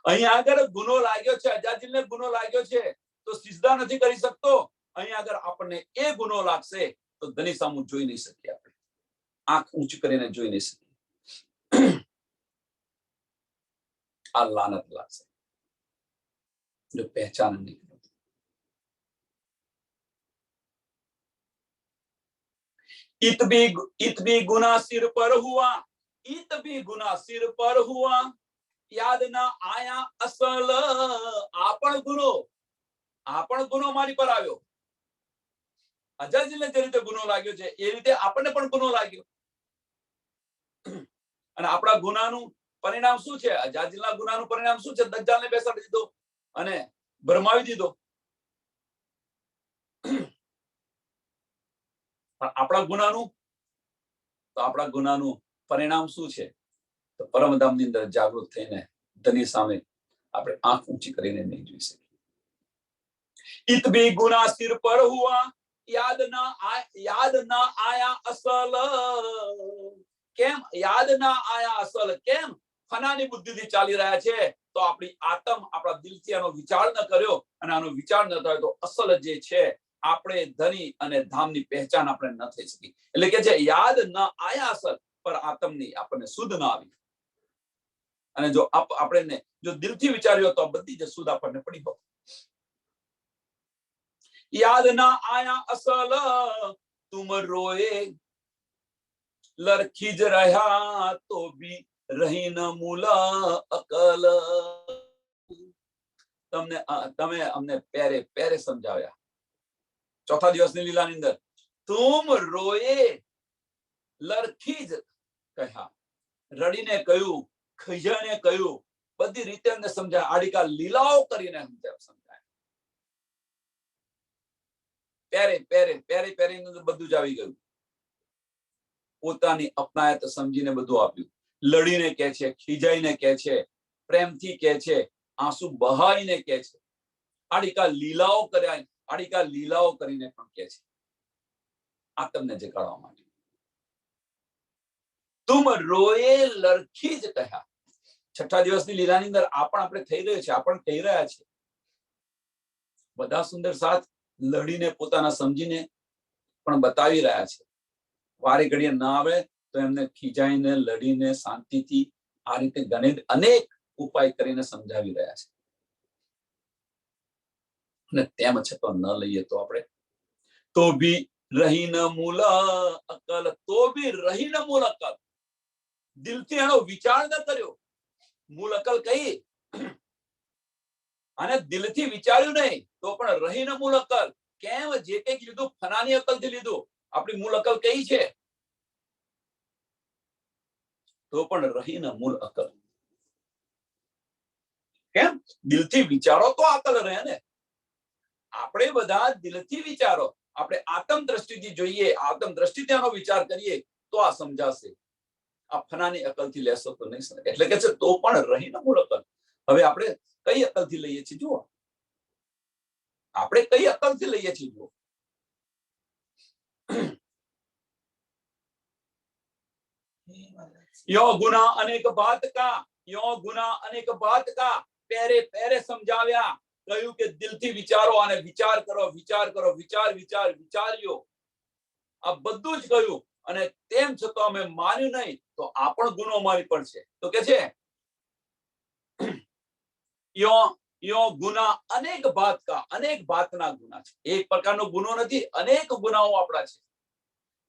અહીંયા આગળ ગુનો લાગ્યો છે, અજાજીલને ગુનો લાગ્યો છે તો સિજદા નથી કરી શકતો। અહીંયા આગળ આપણને એ ગુનો લાગશે તો ધની સામું જોઈ નહીં શકીએ, આપણે આંખ ઊંચી કરીને જોઈ નહીં શકીએ। આ લાનત લાગશે જો પહેચાન નહીં કરો. इत भी गुना सिर पर हुआ, इत भी गुना सिर पर हुआ, याद ना आया असल. આ પણ ગુનો મારી પર આવ્યો. અજાજીલને જે રીતે ગુનો લાગ્યો છે એ રીતે આપણને પણ ગુનો લાગ્યો. અને આપણા ગુનાનું પરિણામ શું છે? અજાજીલના ગુનાનું પરિણામ શું છે? દજ્જાલને બેસાડી દીધો અને ભરમાવી દીધો. પણ આપણા ગુનાનું પરિણામ શું છે? તો પરમધામની અંદર જાગૃત થઈને ધની સામે આપણે આંખ ઊંચી કરીને નહીં જોઈ શકીએ. इत भी गुना सिर पर हुआ, याद ना आया असल. કેમ યાદ ના આયા અસલ? કેમ ફનાની બુદ્ધિથી ચાલી રહ્યા છે તો આપણી આત્મ આપણા દિલથી આનો વિચાર ન કર્યો, અને આનો વિચાર ન થયો તો અસલ જે છે આપણે ધની અને ધામની પહેચાન આપણે ન થઈ શકી. એટલે કે છે યાદ ન આયા અસલ, પર આત્મની આપણને સુધ ન આવી. અને જો આપણે જો દિલથી વિચાર્યો તો બધી જ સુધ આપણને પડી હોય. याद ना आया असल, तुम रोए लड़खी ज रहा तो भी रही न मूला अकल. તમે અમને પેરે પેરે સમજાવ્યા ચોથા દિવસની લીલાની અંદર. તુમ રોએ લડખી જ કહ્યા, રડીને કહ્યું, ખીજાને કહ્યું, બધી રીતે અમને સમજાય, આડીકા લીલાઓ કરીને સમજાય. પેરે બધું જ આવી ગયું. પોતાની અપનાયત સમજીને બધું આપ્યું. લડીને કહે છે, ખીજાઈને કહે છે, પ્રેમથી કહે છે, આંસુ બહાઈને કહે છે, આડીકા લીલાઓ કરીને પણ કહે છે આ તમને જગાડવા માટે. તુમ રોએ લડખી જ કહ્યા. છઠ્ઠા દિવસની લીલાની અંદર આપણે થઈ રહ્યો છે, આપણે કહી રહ્યા છે. બધા સુંદર સાથ લડીને પોતાના સમજીને પણ બતાવી રહ્યા છે. વારે ઘડીએ ના આવે તો એમને ખીજાઈને લડીને શાંતિથી આ રીતે અનેક ઉપાય કરીને સમજાવી રહ્યા છે. અને તેમ છતાં ન લઈએ તો આપણે તો ભી રહી ન મૂલ અકલ, તો ભી રહી ન મૂલ અકલ. દિલથી એનો વિચાર ન કર્યો. મૂળ અકલ કઈ? અને દિલથી વિચાર્યું નહીં તો પણ રહી ન મૂળ અકલ. કેમ? જે કંઈક લીધું ફનાની અકલથી લીધું. આપણી મૂળ અકલ કઈ છે? તો પણ રહી ન મૂળ અકલ. કેમ? દિલથી વિચારો તો અકલ રહે ને. આપણે બધા દિલથી વિચારો, આપણે આત્મ દ્રષ્ટિથી જોઈએ, આત્મ દ્રષ્ટિથી આનો વિચાર કરીએ તો આ સમજાશે. આ ફનાની અકલથી લેશો તો નહીં સમજાય. એટલે કે છે તો પણ રહી ન મૂળ અકલ. હવે આપણે કઈ અકલથી લઈએ છીએ જુઓ. આપણે કઈ અકલથી લઈએ છીએ જુઓ. યો ગુના અનેક બાત કા, પેરે પેરે સમજાવ્યા. કહ્યું કે દિલથી વિચારો અને વિચાર કરો, વિચાર્યો. આ બધું જ કહ્યું અને તેમ છતાં અમે માન્યું નહીં તો આ પણ ગુનો મારી પર છે. તો કે છે યો ગુના અનેક બાતના ગુના છે. એક પ્રકારનો ગુનો નથી, અનેક ગુનાઓ આપણા છે.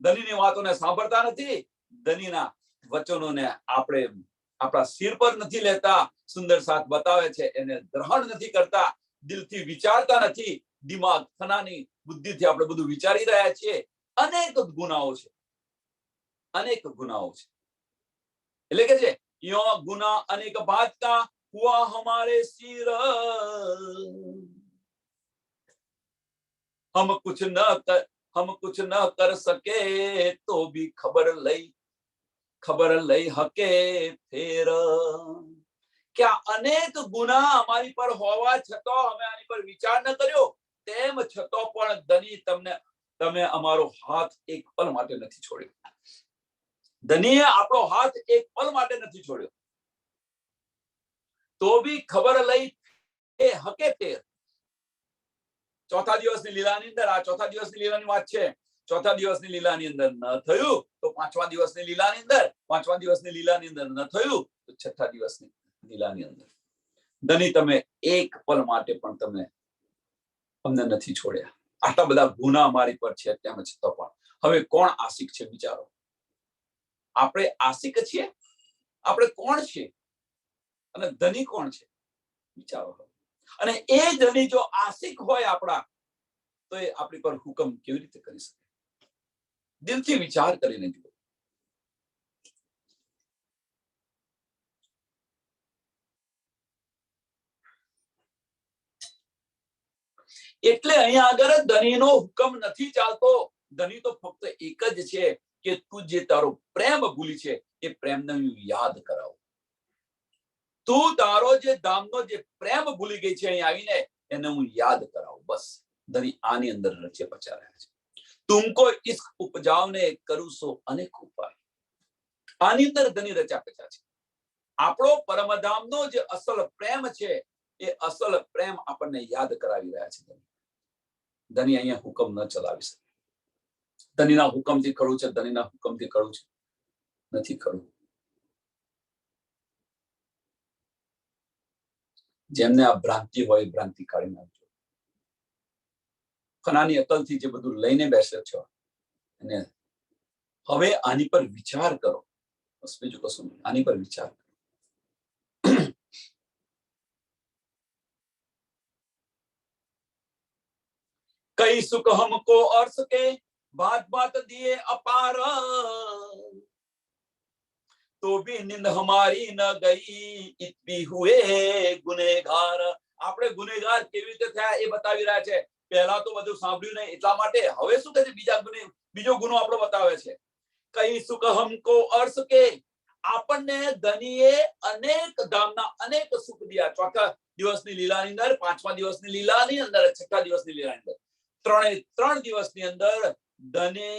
ધનીની વાતોને સાંભળતા નથી, ધનીના વચનોને આપણે આપણા સિર પર નથી લેતા. સુંદર સાથ બતાવે છે એને ગ્રહણ નથી કરતા, દિલથી વિચારતા નથી, દિમાગ ફનાની બુદ્ધિથી આપણે બધું વિચારી રહ્યા છીએ. અનેક ગુનાઓ છે. એટલે કે છે યો ગુના અનેક બાત કા हुआ हमारे सिर, हम कुछ न कर सके तो भी खबर लई हके फेर. क्या અનેક ગુના અમારી પર હોવા છતાં અમે આની પર વિચાર ન કર્યો, તેમ છતાં પણ ધની તમે અમારો હાથ એક પલ માટે નથી છોડ્યો. ધનીએ આપણો હાથ એક પલ માટે નથી છોડ્યો. તો બી ખબર લઈ એ હકે ફેર. ચોથા દિવસની લીલાની અંદર આ ચોથા દિવસની લીલાની વાત છે. ચોથા દિવસની લીલાની અંદર ન થયું તો પાંચમા દિવસની લીલાની અંદર, પાંચમા દિવસની લીલાની અંદર ન થયું તો છઠ્ઠા દિવસની લીલાની અંદર. ધની તમે એક પલ માટે પણ તમે અમને નથી છોડ્યા. આટલા બધા ગુના અમારી પર છે તેમ છતાં પણ હવે કોણ આશિક છે વિચારો. આપણે આશિક છીએ? આપણે કોણ છે અને ધની કોણ છે વિચારો. અને એ ધની જો આશિક હોય આપણા, તો એ આપણી પર હુકમ કેવી રીતે કરી શકે? દિલથી વિચાર કરીને જુઓ. એટલે અહીંયા આગળ ધનીનો હુકમ નથી ચાલતો. ધની તો ફક્ત એક જ છે કે તું જે તારો પ્રેમ ભૂલી છે એ પ્રેમને હું યાદ કરાવું. તું તારો જે ધામનો જે પ્રેમ ભૂલી ગઈ છે અહીં આવીને એને હું યાદ કરાવું. બસ ધની આની અંદર રચે પચા રહ્યા છે. તુમકો ઇશ્ક ઉપજાવને કરું સો અનેક ઉપાય. આની અંદર ધની રચા પચા છે. આપણો પરમધામનો જે અસલ પ્રેમ છે એ અસલ પ્રેમ આપણને યાદ કરાવી રહ્યા છે. ધની અહીંયા હુકમ ન ચલાવી શકે. ધનીના હુકમથી ખરું છે, ધનીના હુકમથી ખરું છે નથી ખરું. જેમને આ ભ્રાંતિ હોય ભ્રાંતિ કાઢી નાખજો. ખનાની અકલથી જે બધું લઈને બેસે છો અને હવે આની પર વિચાર કરો. બસ બીજું કશું નહીં. આની પર વિચાર કરો. कई सुख हमको अर्श के बात बात दिए अपार, तो भी निंद हमारी न गई इत भी हुए गुનેગાર. આપણે ગુનેગાર કેવી રીતે થયા એ બતાવી રહ્યા છે. પહેલા તો બધું સાંભળ્યું નહીં એટલા માટે હવે શું કહે છે? બીજો ગુનો આપણો બતાવે છે. કઈ સુખ હમકો અર્શ કે, આપણને ધનીએ અનેક ધામના અનેક સુખ દિયા. ચોથા દિવસની લીલાની અંદર, પાંચમા દિવસની લીલાની અંદર, છઠ્ઠા દિવસની લીલાની અંદર, ત્રણ દિવસની અંદર ધને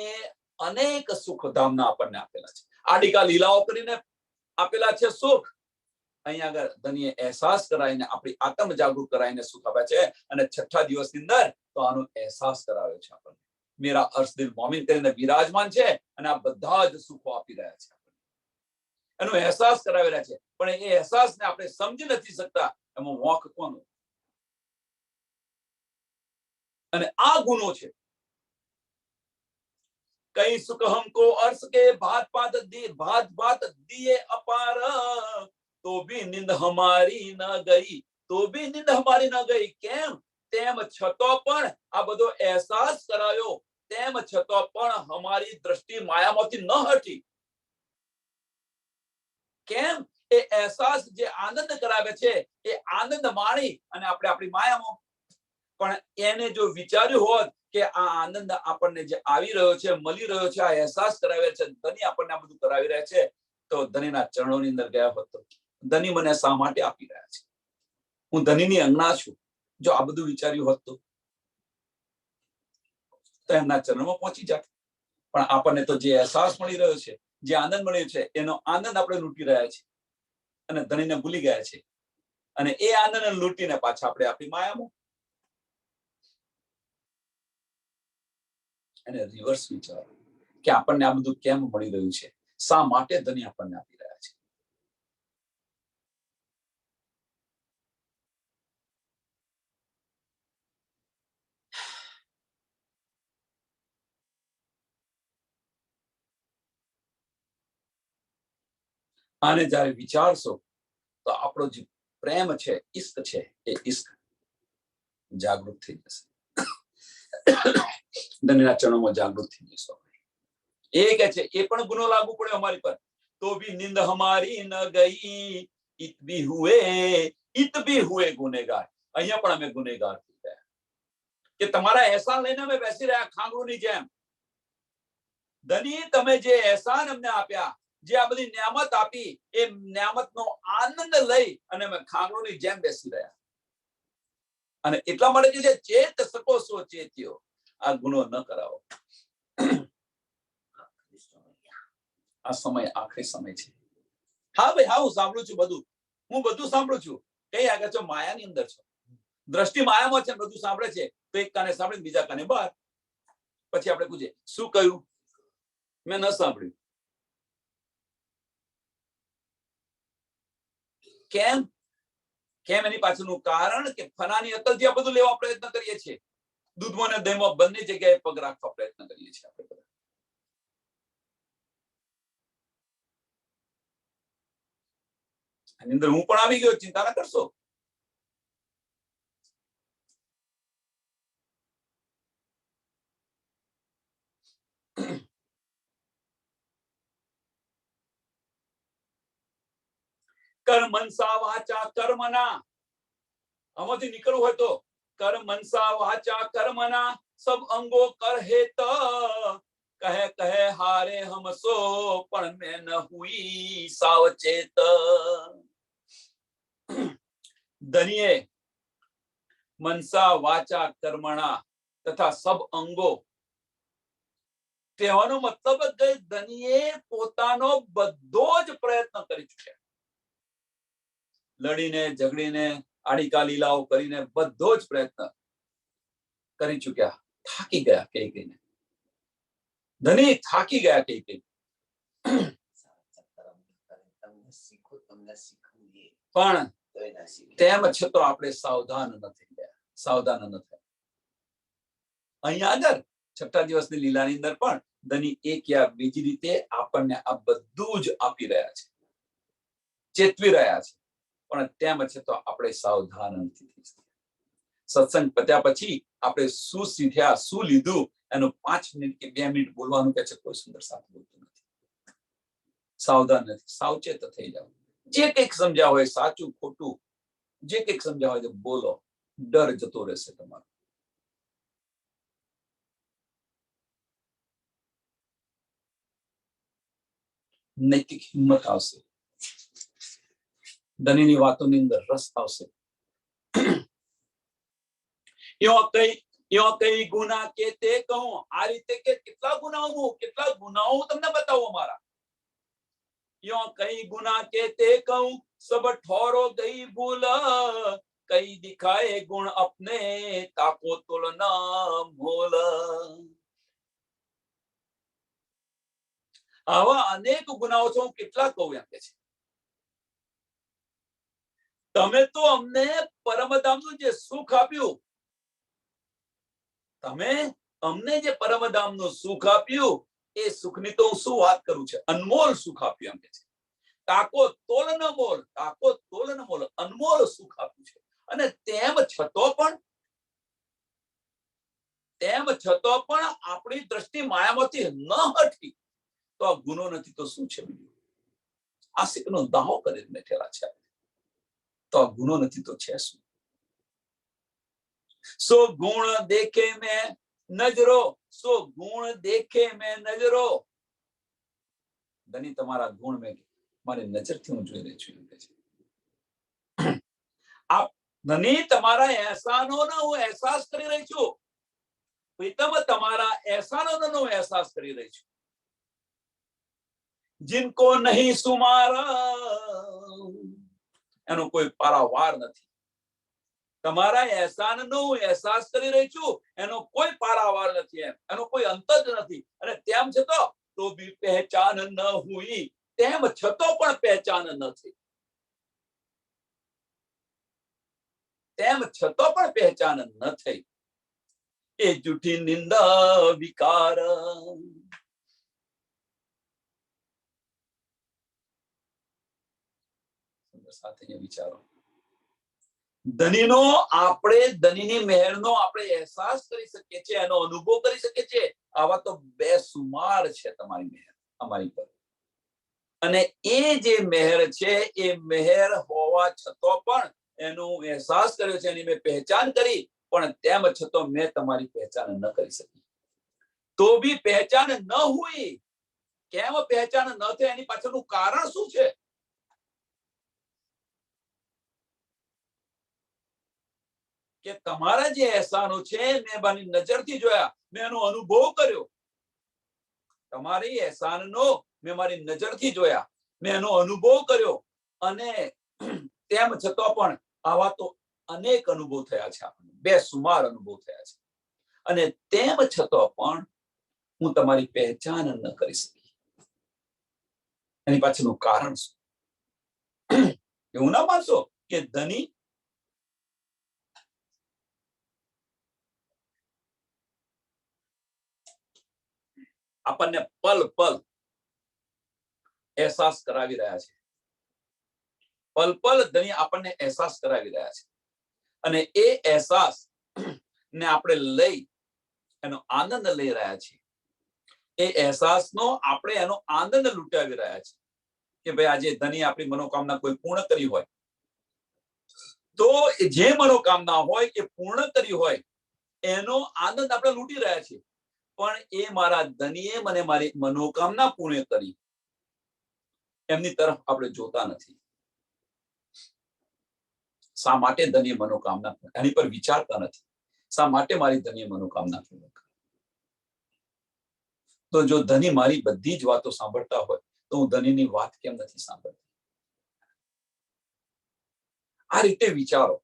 અનેક સુખ ધામના આપણને આપેલા છે. આડિકા લીલાઓ કરીને આપેલા છે સુખ. અહીંયા આગળ ધનીએ અહેસાસ કરાવીને આપણી આત્મ જાગૃત કરાવીને સુખ આપ્યા છે. અને છઠ્ઠા દિવસની અંદર તો આનો અહેસાસ કરાવ્યો છે આપણને. મેરા અર્શ દિલ મોમિન કરીને બિરાજમાન છે અને આ બધા જ સુખો આપી રહ્યા છે. એનો અહેસાસ કરાવી રહ્યા છે. પણ એ અહેસાસને આપણે સમજી નથી શકતા. એમાં વોક કોનો? અને આ ગુનો છે. કઈ સુખ હમકો અર્શ કે ભાત ભાત દિए અપાર, તો ભી નિંદ હમારી ન ગઈ, તો ભી નિંદ હમારી ન ગઈ. કેમ? તેમ છતો પણ આ બધો અહેસાસ કરાયો, તેમ છતો પણ અમારી દ્રષ્ટિ માયામાંથી ન હટી. કેમ? એ અહેસાસ જે આનંદ કરાવે છે એ આનંદ માણી અને આપણે આપણી માયામાં. પણ એને જો વિચાર્યું હોત કે આ આનંદ આપણને જે આવી રહ્યો છે, મળી રહ્યો છે, આ અહેસાસ કરાવે છે, ધની આપણને આ બધું કરાવી રહ્યા છે, તો ધનીના ચરણોની અંદર ગયા હોત તો ધની મને શા માટે આપી રહ્યા છે? હું ધનીની અંગના છું. જો આ બધું વિચાર્યું હોત તો એમના ચરણમાં પહોંચી જાત. પણ આપણને તો જે અહેસાસ મળી રહ્યો છે, જે આનંદ મળ્યો છે, એનો આનંદ આપણે લૂંટી રહ્યા છે અને ધનીને ભૂલી ગયા છે. અને એ આનંદને લૂંટીને પાછા આપણે આપણી માયામાં. અને રિવર્સ વિચારો કે આપણને આ બધું કેમ મળી રહ્યું છે, શા માટે ધની આપણને આપી રહ્યા છે. આને જ્યારે વિચારશો તો આપણો જે પ્રેમ છે, ઇશ્ક છે, એ ઇશ્ક જાગૃત થઈ જશે. ધનીના ચરણોમાં જાગૃત થઈ જશો. એ કે છે એ પણ ગુનો લાગુ પડ્યો અમારી પર. તો ભી નિંદ હમારી ન ગઈ इत भी हुए गुનેગાર. અહીંયા પણ અમે ગુનેગાર થઈ ગયા કે તમારા અહેસાન લઈને અમે બેસી રહ્યા ખાંગરુની જેમ. ધની તમે જે અહેસાન અમને આપ્યા, જે આ બધી નિયામત આપી, એ નિયામતનો આનંદ લઈ અને અમે ખાંગરુની જેમ બેસી રહ્યા. અને એટલા માટે કે ચેત શકો સો ચેત્યો. આ ગુનો ન કરાવો. આ સમય આખરી સમય છે. હા ભાઈ, હા, હું સાંભળું છું બધું. હું બધું સાંભળું છું. કઈ આગળ છો? માયાની અંદર છો. દ્રષ્ટિ માયામાં છે, બધું સાંભળે છે. તો એક કાને સાંભળીને બીજા કાને બહાર. પછી આપણે પૂછીએ શું કહ્યું, મેં ન સાંભળ્યું. કેમ? કેમ એની પાછળનું કારણ કે ફનાની અકલથી આ બધું લેવા પ્રયત્ન કરીએ છીએ. દૂધમાં અને દહીંમાં બંને જગ્યાએ પગ રાખવા પ્રયત્ન કરીએ છીએ આપણે બધા. આની અંદર હું પણ આવી ગયો, ચિંતા ના કરશો. કર્મ મનસા વાચા કર્મના, આમાંથી નીકળવું હોય તો કર્મ મનસા વાચા કર્મના સબ અંગો કર હેત, કહે કહે હારે હમસો પણ મેં ન હુઈ સાવચેત. ધનિએ મનસા વાચા કર્મણા તથા સબ અંગો, કહેવાનો મતલબ કે ધનિએ પોતાનો બધો જ પ્રયત્ન કરી ચૂક્યા. લડીને ઝઘડીને આડીકા લીલાઓ કરીને બધો જ પ્રયત્ન કરી ચૂક્યા. થાકી ગયા કઈ કઈને. ધની થાકી ગયા કઈ કઈ. પણ તેમ છતાં આપણે સાવધાન નથી ગયા, સાવધાન ન થયા. અહીંયા આગળ છઠ્ઠા દિવસની લીલાની અંદર પણ ધની એક યા બીજી રીતે આપણને આ બધું જ આપી રહ્યા છે, ચેતવી રહ્યા છે, પણ તેમ છતાં આપણે સાવધાન નથી થઈ શકતા. સત્સંગ પત્યા પછી આપણે શું શીખ્યા, શું લીધું, એનું 5 મિનિટ કે 2 મિનિટ બોલવાનું કે છે, કોઈ સુંદર સાથ બોલતું નથી. સાવધાન નથી, સાવચેત થઈ જાવ. જે કંઈક સમજ્યા હોય, સાચું ખોટું જે કંઈક સમજ્યા હોય તો બોલો, ડર જતો રહેશે તમારો. નૈતિક હિંમત આવશે, ધનીની વાતોની અંદર રસ આવશે. કઈ ગુના કે તે કહું, આ રીતે કે કેટલા ગુનાઓ તમને બતાવો મારા. કઈ ગુના કે તે કહું સબ ઠોરો ગઈ ભૂલ, કઈ દિખાએ ગુણ અપને તાકો તુલના ભૂલ. આવા અનેક ગુનાઓ છે, હું કેટલા કહું એમ કે છે. તમે તો અમને પરમધામનું જે સુખ આપ્યું, તમે અમને જે પરમધામનું સુખ આપ્યું, એ સુખની તો હું શું વાત કરું છે, અનમોલ સુખ આપ્યું એમ કે છે. તાકો તોલ ન મોલ, તાકો તોલ ન મોલ, અનમોલ સુખ આપ્યું છે. અને તેમ છતાં પણ આપણી દ્રષ્ટિ માયામાંથી ન હટી તો આ ગુનો નથી તો શું છે? આશિકનો દાવો કરીને બેઠેલા છે. તો આ ગુનો નથી તો છે શું? સો ગુણ દેખે મેં નજરો, સો ગુણ દેખે મેં નજરો. ધની તમારા ગુણ મેં મારી નજરથી હું જોઈ રહી છું. આપ ધની તમારા એહસાનોનો હું અહેસાસ કરી રહી છું. પ્રીતમ તમારા એહસાનોનો હું અહેસાસ કરી રહી છું. जिनको नहीं सुमारा, એનો કોઈ પારાવાર નથી. તમારા એહસાનનો હું અહેસાસ કરી રહી છું, એનો કોઈ પારાવાર નથી, એનો કોઈ અંત જ નથી. અને તેમ છતાં તો બી પહેચાન ન હુઈ, તેમ છતાં પણ પહેચાન ન થઈ. તેમ છતાં પણ પહેચાન ન થઈ. એ જૂઠી નિંદા વિકાર. સાથે વિચારો. ધનીનો આપણે ધનીની મહેરનો આપણે અહેસાસ કરી શકીએ છીએ, એનો અનુભવ કરી શકીએ છીએ. આવા તો બેસુમાર છે તમારી મહેર અમારી પર. અને એ જે મહેર છે, એ મહેર હોવા છતાં પણ એનો અહેસાસ કર્યો છે, એની મેં પહેચાન કરી, પણ તેમ છતાં મેં તમારી પહેચાન ન કરી શકી. તો બી પહેચાન ન હુઈ. કેમ પહેચાન ન થઈ? એની પાછળનું કારણ શું છે? કે તમારા જે અહેસાનો છે, મેં મારી નજરથી જોયા, મેં એનો અનુભવ કર્યો. તમારી અહેસાનનો મેં મારી નજરથી જોયા, મેં એનો અનુભવ કર્યો. અને તેમ છતાં પણ આવા તો અનેક અનુભવ થયા છે, આપણને બેસુમાર અનુભવ થયા છે. અને તેમ છતાં પણ હું તમારી પહેચાન ન કરી શકી. એની પાછળનું કારણ શું? એવું ના માનશો કે ધની આપણને પલ પલ અહેસાસ કરાવી રહ્યા છે. પલ પલ ધની આપણને અહેસાસ કરાવી રહ્યા છે. અને એ અહેસાસ ને આપણે લઈ એનો આનંદ લઈ રહ્યા છીએ. એ અહેસાસનો આપણે એનો આનંદ લૂંટાવી રહ્યા છીએ કે ભાઈ આજે ધની આપણી મનોકામના કોઈ પૂર્ણ કરી હોય તો જે મનોકામના હોય એ પૂર્ણ કરી હોય એનો આનંદ આપણે લૂંટી રહ્યા છીએ. પણ એ મારા ધનીએ મને મારી મનોકામના પૂર્ણ કરી એમની તરફ આપણે જોતા નથી. શા માટે ધનીએ મનોકામના એની પર વિચારતા નથી? શા માટે મારી ધનીએ મનોકામના પૂર્ણ કરી? તો જો ધની મારી બધી જ વાતો સાંભળતા હોય તો હું ધનીની વાત કેમ નથી સાંભળતી? આ રીતે વિચારો.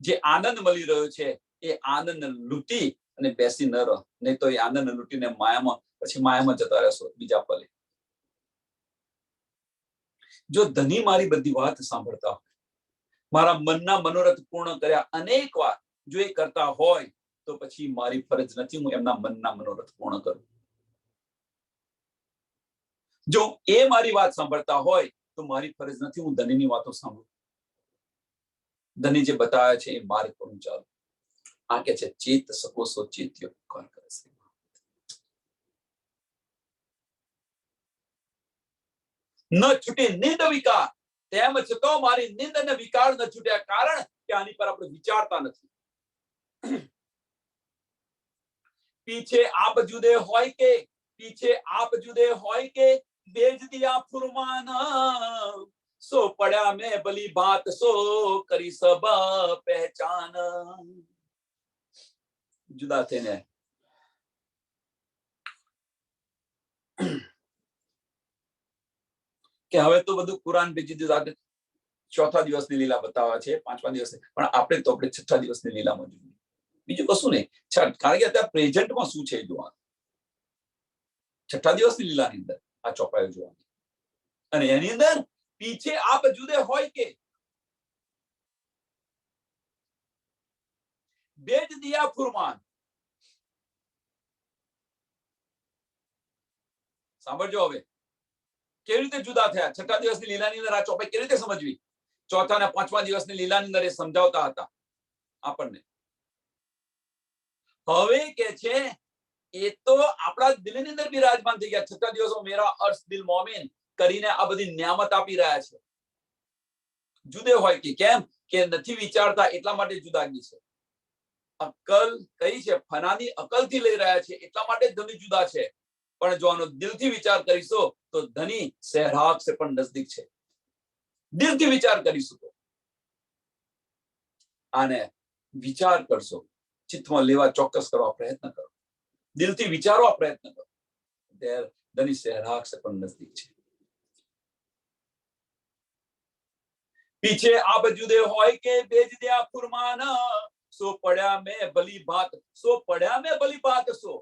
જે આનંદ મળી રહ્યો છે એ આનંદ લૂંટી અને બેસી ન રહો, નહીં તો એ આનંદ લૂંટીને માયામાં જતા રહેશો બીજા પલે. જો ધની મારી બધી વાત સાંભળતા હોય, મારા મનના મનોરથ પૂર્ણ કર્યા અનેક વાર જો એ કરતા હોય તો પછી મારી ફરજ નથી હું એમના મનના મનોરથ પૂર્ણ કરું. જો એ મારી વાત સાંભળતા હોય તો મારી ફરજ નથી હું ધનીની વાતો સાંભળું. ધની જે બતાવે છે એ માર્ગ પર હું ચાલું. આ કે છે ચેત સકો સો ચેત્યો પુકાર કરે છે. ન છૂટી નિંદ વિકાર, તેમ છતાં મારી નિંદ અને વિકાર ન છૂટ્યા, કારણ કે આની પર આપણે વિચારતા નથી. પીછે આપ જુદે હોય કે પીછે આપ જુદે હોય કે બેજ દિયા ફુરમાના, સો પડ્યા મેં ભલી બાત સો કરી સબ પહેચાન. જુદા થઈને કે હવે તો બધું કુરાન બીજી દીધું, ચોથા દિવસની લીલા બતાવે છે, પાંચમા દિવસે, પણ આપણે તો આપણે છઠ્ઠા દિવસની લીલામાં જોઈએ. બીજું કશું નહીં. કારણ કે અત્યારે પ્રેઝન્ટમાં શું છે જોવાનું. છઠ્ઠા દિવસની લીલાની અંદર આ ચોપાયો જોવાની. અને એની અંદર પીછે આપ જુદે હોય કે બેજ દિયા ફુરમાન. સાંભળજો હવે કેવી રીતે જુદા થયા. છઠ્ઠા દિવસની લીલાની અંદર આ ચોપાઈ કેવી રીતે સમજવી? ચોથા અને પાંચમા દિવસની લીલાની અંદર એ સમજાવતા હતા આપણને. હવે કે છે એ તો આપણા દિલની અંદર બિરાજમાન થઈ ગયા. છઠ્ઠા દિવસો મેરા અર્શ દિલ મોમિન કરીને આ બધી નિયામત આપી રહ્યા છે. જુદે હોય કે કેમ કે નથી વિચારતા એટલા માટે જુદાગી છે. અક્કલ કઈ છે? ફનાની અકલથી લઈ રહ્યા છે એટલા માટે ધની જુદા છે. પણ જો આનો દિલથી વિચાર કરીશો તો ધની સહેરાગ સે પણ નજદીક છે. દિલથી વિચાર કરીશું તો આને વિચાર કરશો, ચિત્તમાં લેવા ચોક્કસ કરવા પ્રયત્ન કરો, દિલથી વિચારવા પ્રયત્ન કરો, ધની સહેરાગ સે પણ નજદીક છે. પીછે આપ જુદે હોય કે બેજ દિયા ફુરમાના, સો પડ્યા મેં ભલી બાત સો પડ્યા મેં ભલી બાત સો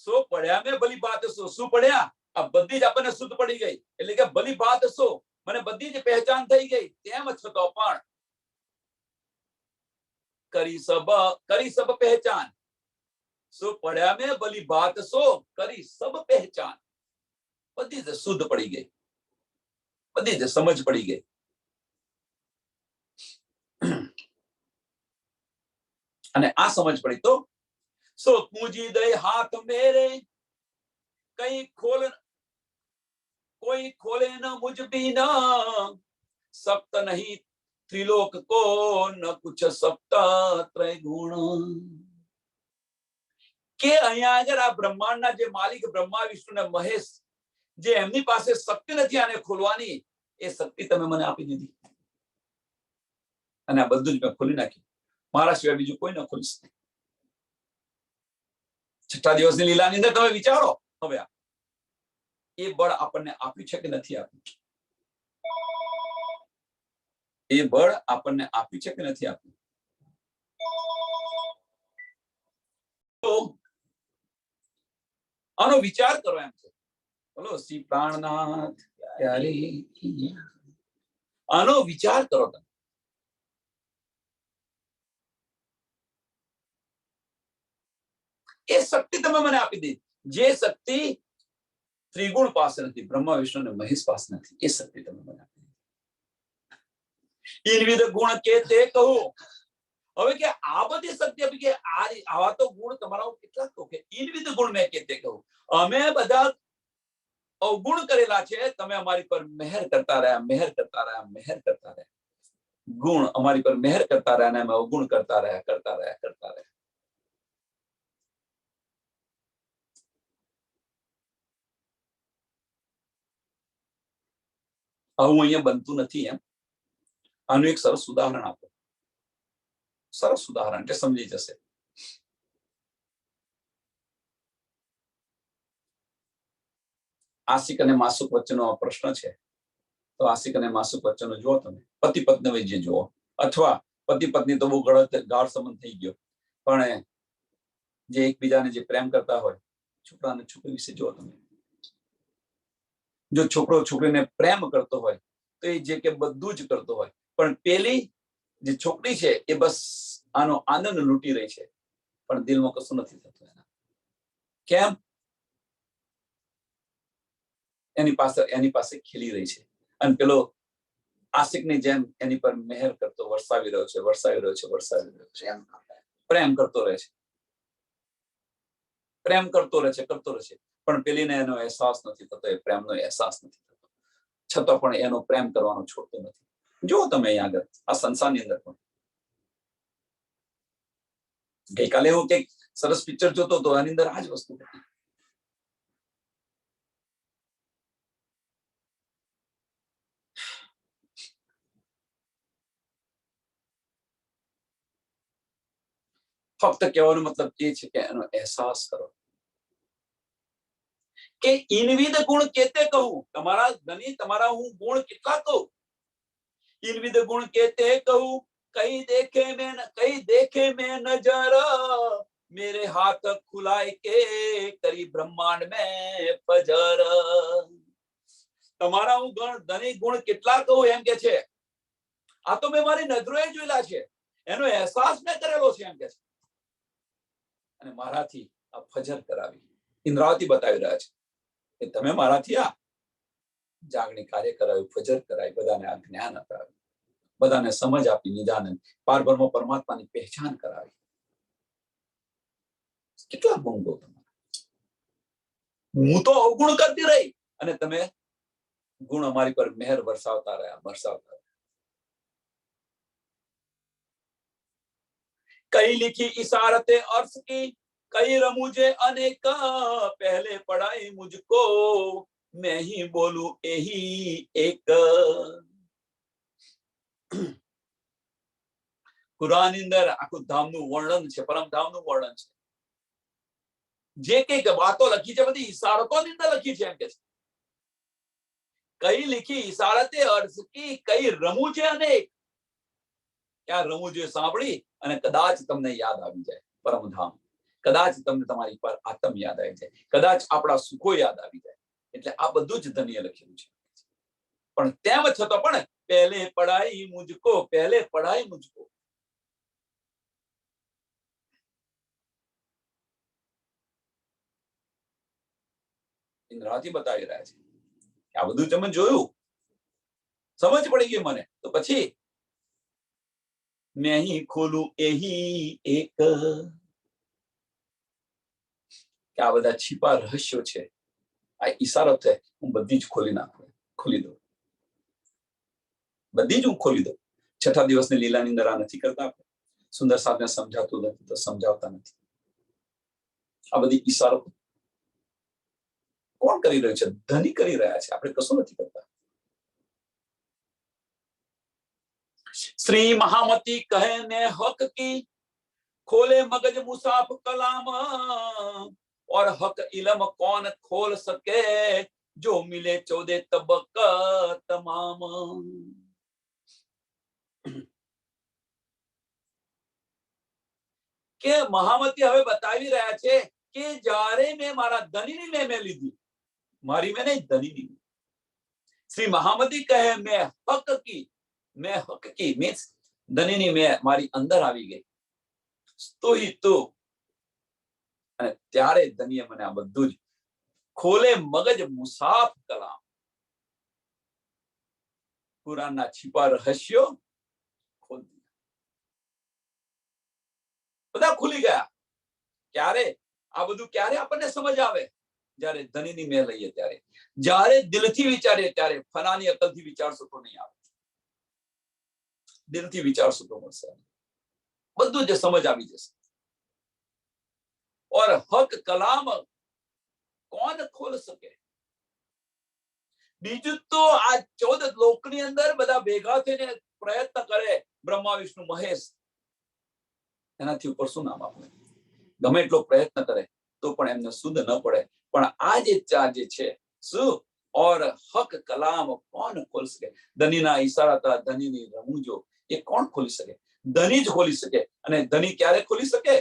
સો પડ્યા મેં ભલી બાત સો. શું પડ્યા? આ બધી જ આપણને શુદ્ધ પડી ગઈ. એટલે કે ભલી બાત સો, મને બધી જ પહેચાન થઈ ગઈ. તેમ છતાં પણ કરી સબ પહેચાન. સો પડ્યા મેં ભલી બાત સો કરી સબ પહેચાન. બધી જ શુદ્ધ પડી ગઈ, બધી જ સમજ પડી ગઈ. અને આ સમજ પડી તો સો પૂંજી દે હાથ મેરે કઈ કોઈ ખોલે ન મુझ बिना, सप्त नहीं त्रिलोक को न कुछ सप्त ત્રિગુણ. કે અહીંયા આગળ આ બ્રહ્માંડના જે માલિક બ્રહ્મા વિષ્ણુ ને મહેશ, જે એમની પાસે શક્તિ નથી આને ખોલવાની, એ શક્તિ તમે મને આપી દીધી અને આ બધું જ મેં ખોલી નાખ્યું. મારા સિવાય બીજું કોઈ ન ખોલી શકે. છઠ્ઠા દિવસની લીલાની અંદર તમે વિચારો હવે એ બળ આપણને આપ્યું છે કે નથી આપ્યું? એ બળ આપણને આપ્યું છે કે નથી આપ્યું? આનો વિચાર કરો એમ છે. બોલો શ્રી પ્રાણનાથ પ્યારે કી. આનો વિચાર કરો તમે. એ શક્તિ તમે મને આપી દીધી, જે શક્તિ ત્રિગુણ પાસે નથી, બ્રહ્મા વિષ્ણુ અને મહેશ પાસે નથી, એ શક્તિ તમે મને આપી દીધી. ઇનવિધ ગુણ કે તે કહું. હવે કે આ બધી શક્તિ આપી કે આવા તો ગુણ તમારા કેટલા કહું કે ઇનવિધ ગુણ મેં કે તે કહું. અમે બધા અવગુણ કરેલા છે, તમે અમારી પર મહેર કરતા રહ્યા, મહેર કરતા રહ્યા, મહેર કરતા રહ્યા. ગુણ અમારી પર મહેર કરતા રહ્યા અને અમે અવગુણ કરતા રહ્યા, કરતા રહ્યા, કરતા રહ્યા. આવું અહીંયા બનતું નથી એમ. આનું એક સરસ ઉદાહરણ આપો. સરસ ઉદાહરણ એટલે સમજી જશે. આશિક અને માસુક વચ્ચેનો પ્રશ્ન છે, તો આશિક અને માસુક વચ્ચેનો જુઓ તમે. પતિ પત્ની વચ્ચે જુઓ, અથવા પતિ પત્ની તો બહુ ગાઢ સંબંધ થઈ ગયો, પણ જે એકબીજાને જે પ્રેમ કરતા હોય, છોકરા અને છોકરી વિશે જુઓ તમે. જો છોકરો છોકરીને પ્રેમ કરતો હોય તો એ જે કે બધું જ કરતો હોય, પણ પેલી જે છોકરી છે એ બસ આનો આનંદ લૂંટી રહી છે, પણ દિલમાં કશું નથી થતું એના. કેમ? એની પાસે ખીલી રહી છે, અને પેલો આશિકની જેમ એની પર મહેર કરતો વરસાવી રહ્યો છે, વરસાવી રહ્યો છે, વરસાવી રહ્યો છે, એમ પ્રેમ કરતો રહે છે, પ્રેમ કરતો રહે છે, કરતો રહે છે. પણ પેલીને એનો અહેસાસ નથી થતો, એ પ્રેમનો અહેસાસ નથી થતો, છતાં પણ એનો પ્રેમ કરવાનો છોડતો નથી. જુઓ તમે અહીંયા આગળ આ સંસારની અંદર પણ. ગઈકાલે હું કંઈક સરસ પિક્ચર જોતો હતો, આની અંદર આ જ વસ્તુ હતી. ફક્ત કહેવાનો મતલબ એ છે કે એનો અહેસાસ કરો કે ઇનવિધ ગુણ કેતે કહું. તમારા ધની તમારા હું ગુણ કેટલા કહું. ઇનવિધ ગુણ કેતે કહું, કઈ દેખે મેં નજર, मेरे हाथ खुलाए के करी ब्रह्मांड में फजर. તમારા હું ધની ગુણ કેટલા કહું એમ કે છે. આ તો મેં મારી નજરોએ જોયેલા છે, એનો અહેસાસ મેં કરેલો છે એમ કે છે. અને મારાથી આ ફજર કરાવી, ઇન્દ્રાવતી બતાવી રહ્યા છે કે તમે મારાથી આ જાગણી કાર્ય કરાવ્યું, ફજર કરાવી, બધાને આ જ્ઞાન અપાવ્યું, બધાને સમજ આપી, નિદાન પારબ્રહ્મ પરમાત્માની પહેચાન કરાવી. કેટલા ગુણ ગો તમારા. હું તો અવગુણ કરતી રહી અને તમે ગુણ અમારી પર મહેર વરસાવતા રહ્યા, વરસાવતા રહ્યા. कई लिखी इशारते अर्थ की, कई रमुजे अनेक, पहले पढ़ाई मुझको मैं ही बोलूं यही एक. કુરાન અંદર આખું ધામનું વર્ણન છે, પરમધામનું વર્ણન છે. જે કઈક વાતો લખી છે બધી ઈશારતોની અંદર લખી છે એમ કે છે. કઈ લીખી ઈશારતે અર્થ કી, કઈ રમૂજે અનેક. ક્યાં રમૂજે સાંભળી અને કદાચ તમને યાદ આવી જાય પરમધામ, કદાચ તમને તમારી પર આત્મ યાદ આવી જાય, કદાચ આપણા સુખો યાદ આવી જાય. એટલે આ બધું જ ધન્ય લખેલું છે. પણ તેમ છતાં પણ પહેલે પઢાઈ મુજકો, પહેલે પઢાઈ મુજકો. ઇન્દ્રાવતી બતાવી રહ્યા છે આ બધું તમે જોયું, સમજ પડી ગઈ મને. તો પછી मैं ही खोलू यही एक, કે આ બધા છીપા રહસ્યો છે, આ ઈશારો છે, હું બધી જ ખોલી નાખું, ખોલી દઉં, બધી જ હું ખોલી દઉં. છઠ્ઠા દિવસની લીલાની અંદર આ નથી કરતા આપણે. સુંદર સાધને સમજાતું નથી તો સમજાવતા નથી. આ બધી ઈશારો કોણ કરી રહ્યું છે? ધની કરી રહ્યા છે, આપણે કશું નથી કરતા. श्री महामती कहे ने हक की, खोले मगज मुसाफ कलाम, और हक इलम कौन खोल सके, जो मिले 14 तबक तमाम. કે મહામતી હવે બતાવી રહ્યા છે કે જ્યારે મેં મારા ધણીની મેં લીધી, મારી મેં નહીં, ધણીની. શ્રી મહામતી કહે મેં હક કી મીન્સ ધણીની મેં મારી અંદર આવી ગઈ. તો હી તો, અને ત્યારે ધણીએ મને આ બધું જ ખોલે મગજ મુસાફ કલામ, કુરાનના છીપા રહસ્યો ખોલ દીધા, બધા ખુલી ગયા. ક્યારે આ બધું ક્યારે આપણને સમજ આવે? જ્યારે ધણીની મેં લઈએ ત્યારે. જ્યારે દિલથી વિચારીએ ત્યારે. ફનાની અકલથી વિચારશો તો નહીં આવે, દિલથી વિચારશો તો મળશે, બધું જ સમજ આવી જશે. और हक कलाम कौन खोल सके? બીજું તો આ 14 લોકની અંદર બધા ભેગા થઈને પ્રયત્ન કરે, બ્રહ્મા વિષ્ણુ મહેશ, એનાથી ઉપર શું નામ આપે? ગમે એટલો પ્રયત્ન કરે તો પણ એમને શુદ્ધ ન પડે. પણ આ જે ચાર જે છે શું, और हक कलाम कौन खोल सके? ધનીના ઈશારા, ધનીની રમૂજો એ કોણ ખોલી શકે? ધની જ ખોલી શકે. અને ધની ક્યારે ખોલી શકે?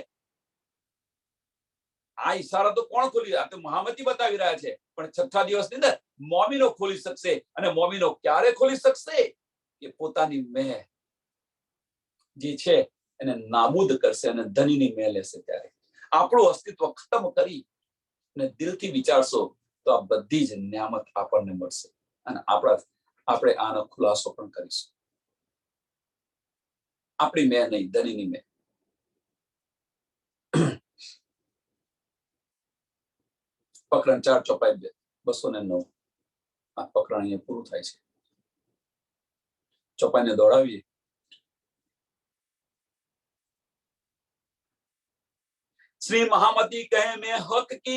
આ ઈશારા તો કોણ ખોલી? આ તો મહામતી બતાવી રહ્યા છે. પણ 6થા દિવસની અંદર મોમીનો ખોલી શકશે. અને મોમીનો ક્યારે ખોલી શકશે? કે પોતાની મેં જે છે એને નાબૂદ કરશે અને ધનીની મેં લેશે ત્યારે. આપણું અસ્તિત્વ ખતમ કરી અને દિલથી વિચારશો તો આ બધી જ નિયામત આપણને મળશે. અને આપણે આનો ખુલાસો પણ કરીશું. આપણી મેં નહીં, ધનીની મેં. પ્રકરણ 4 ચોપાઈ 209. આ પ્રકરણ અહીંયા પૂરું થાય છે. ચોપાઈને દોડાવીએ. श्री महामती कहे मैं हक की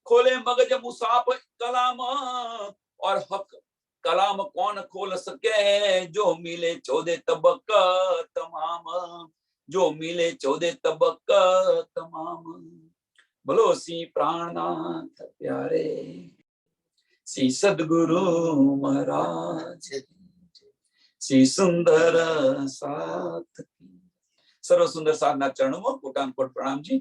खोले मगज मुसाफ कलाम, और हक कलाम कौन खोल सके? जो मिले 14 तबक तमाम, जो मिले 14 तबक तमाम. बोलो सी प्राणनाथ प्यारे, श्री सदगुरु महाराज, श्री सुंदर साथ. सर्व सुंदर साधना चरणों में कोटान कोट प्रणाम जी.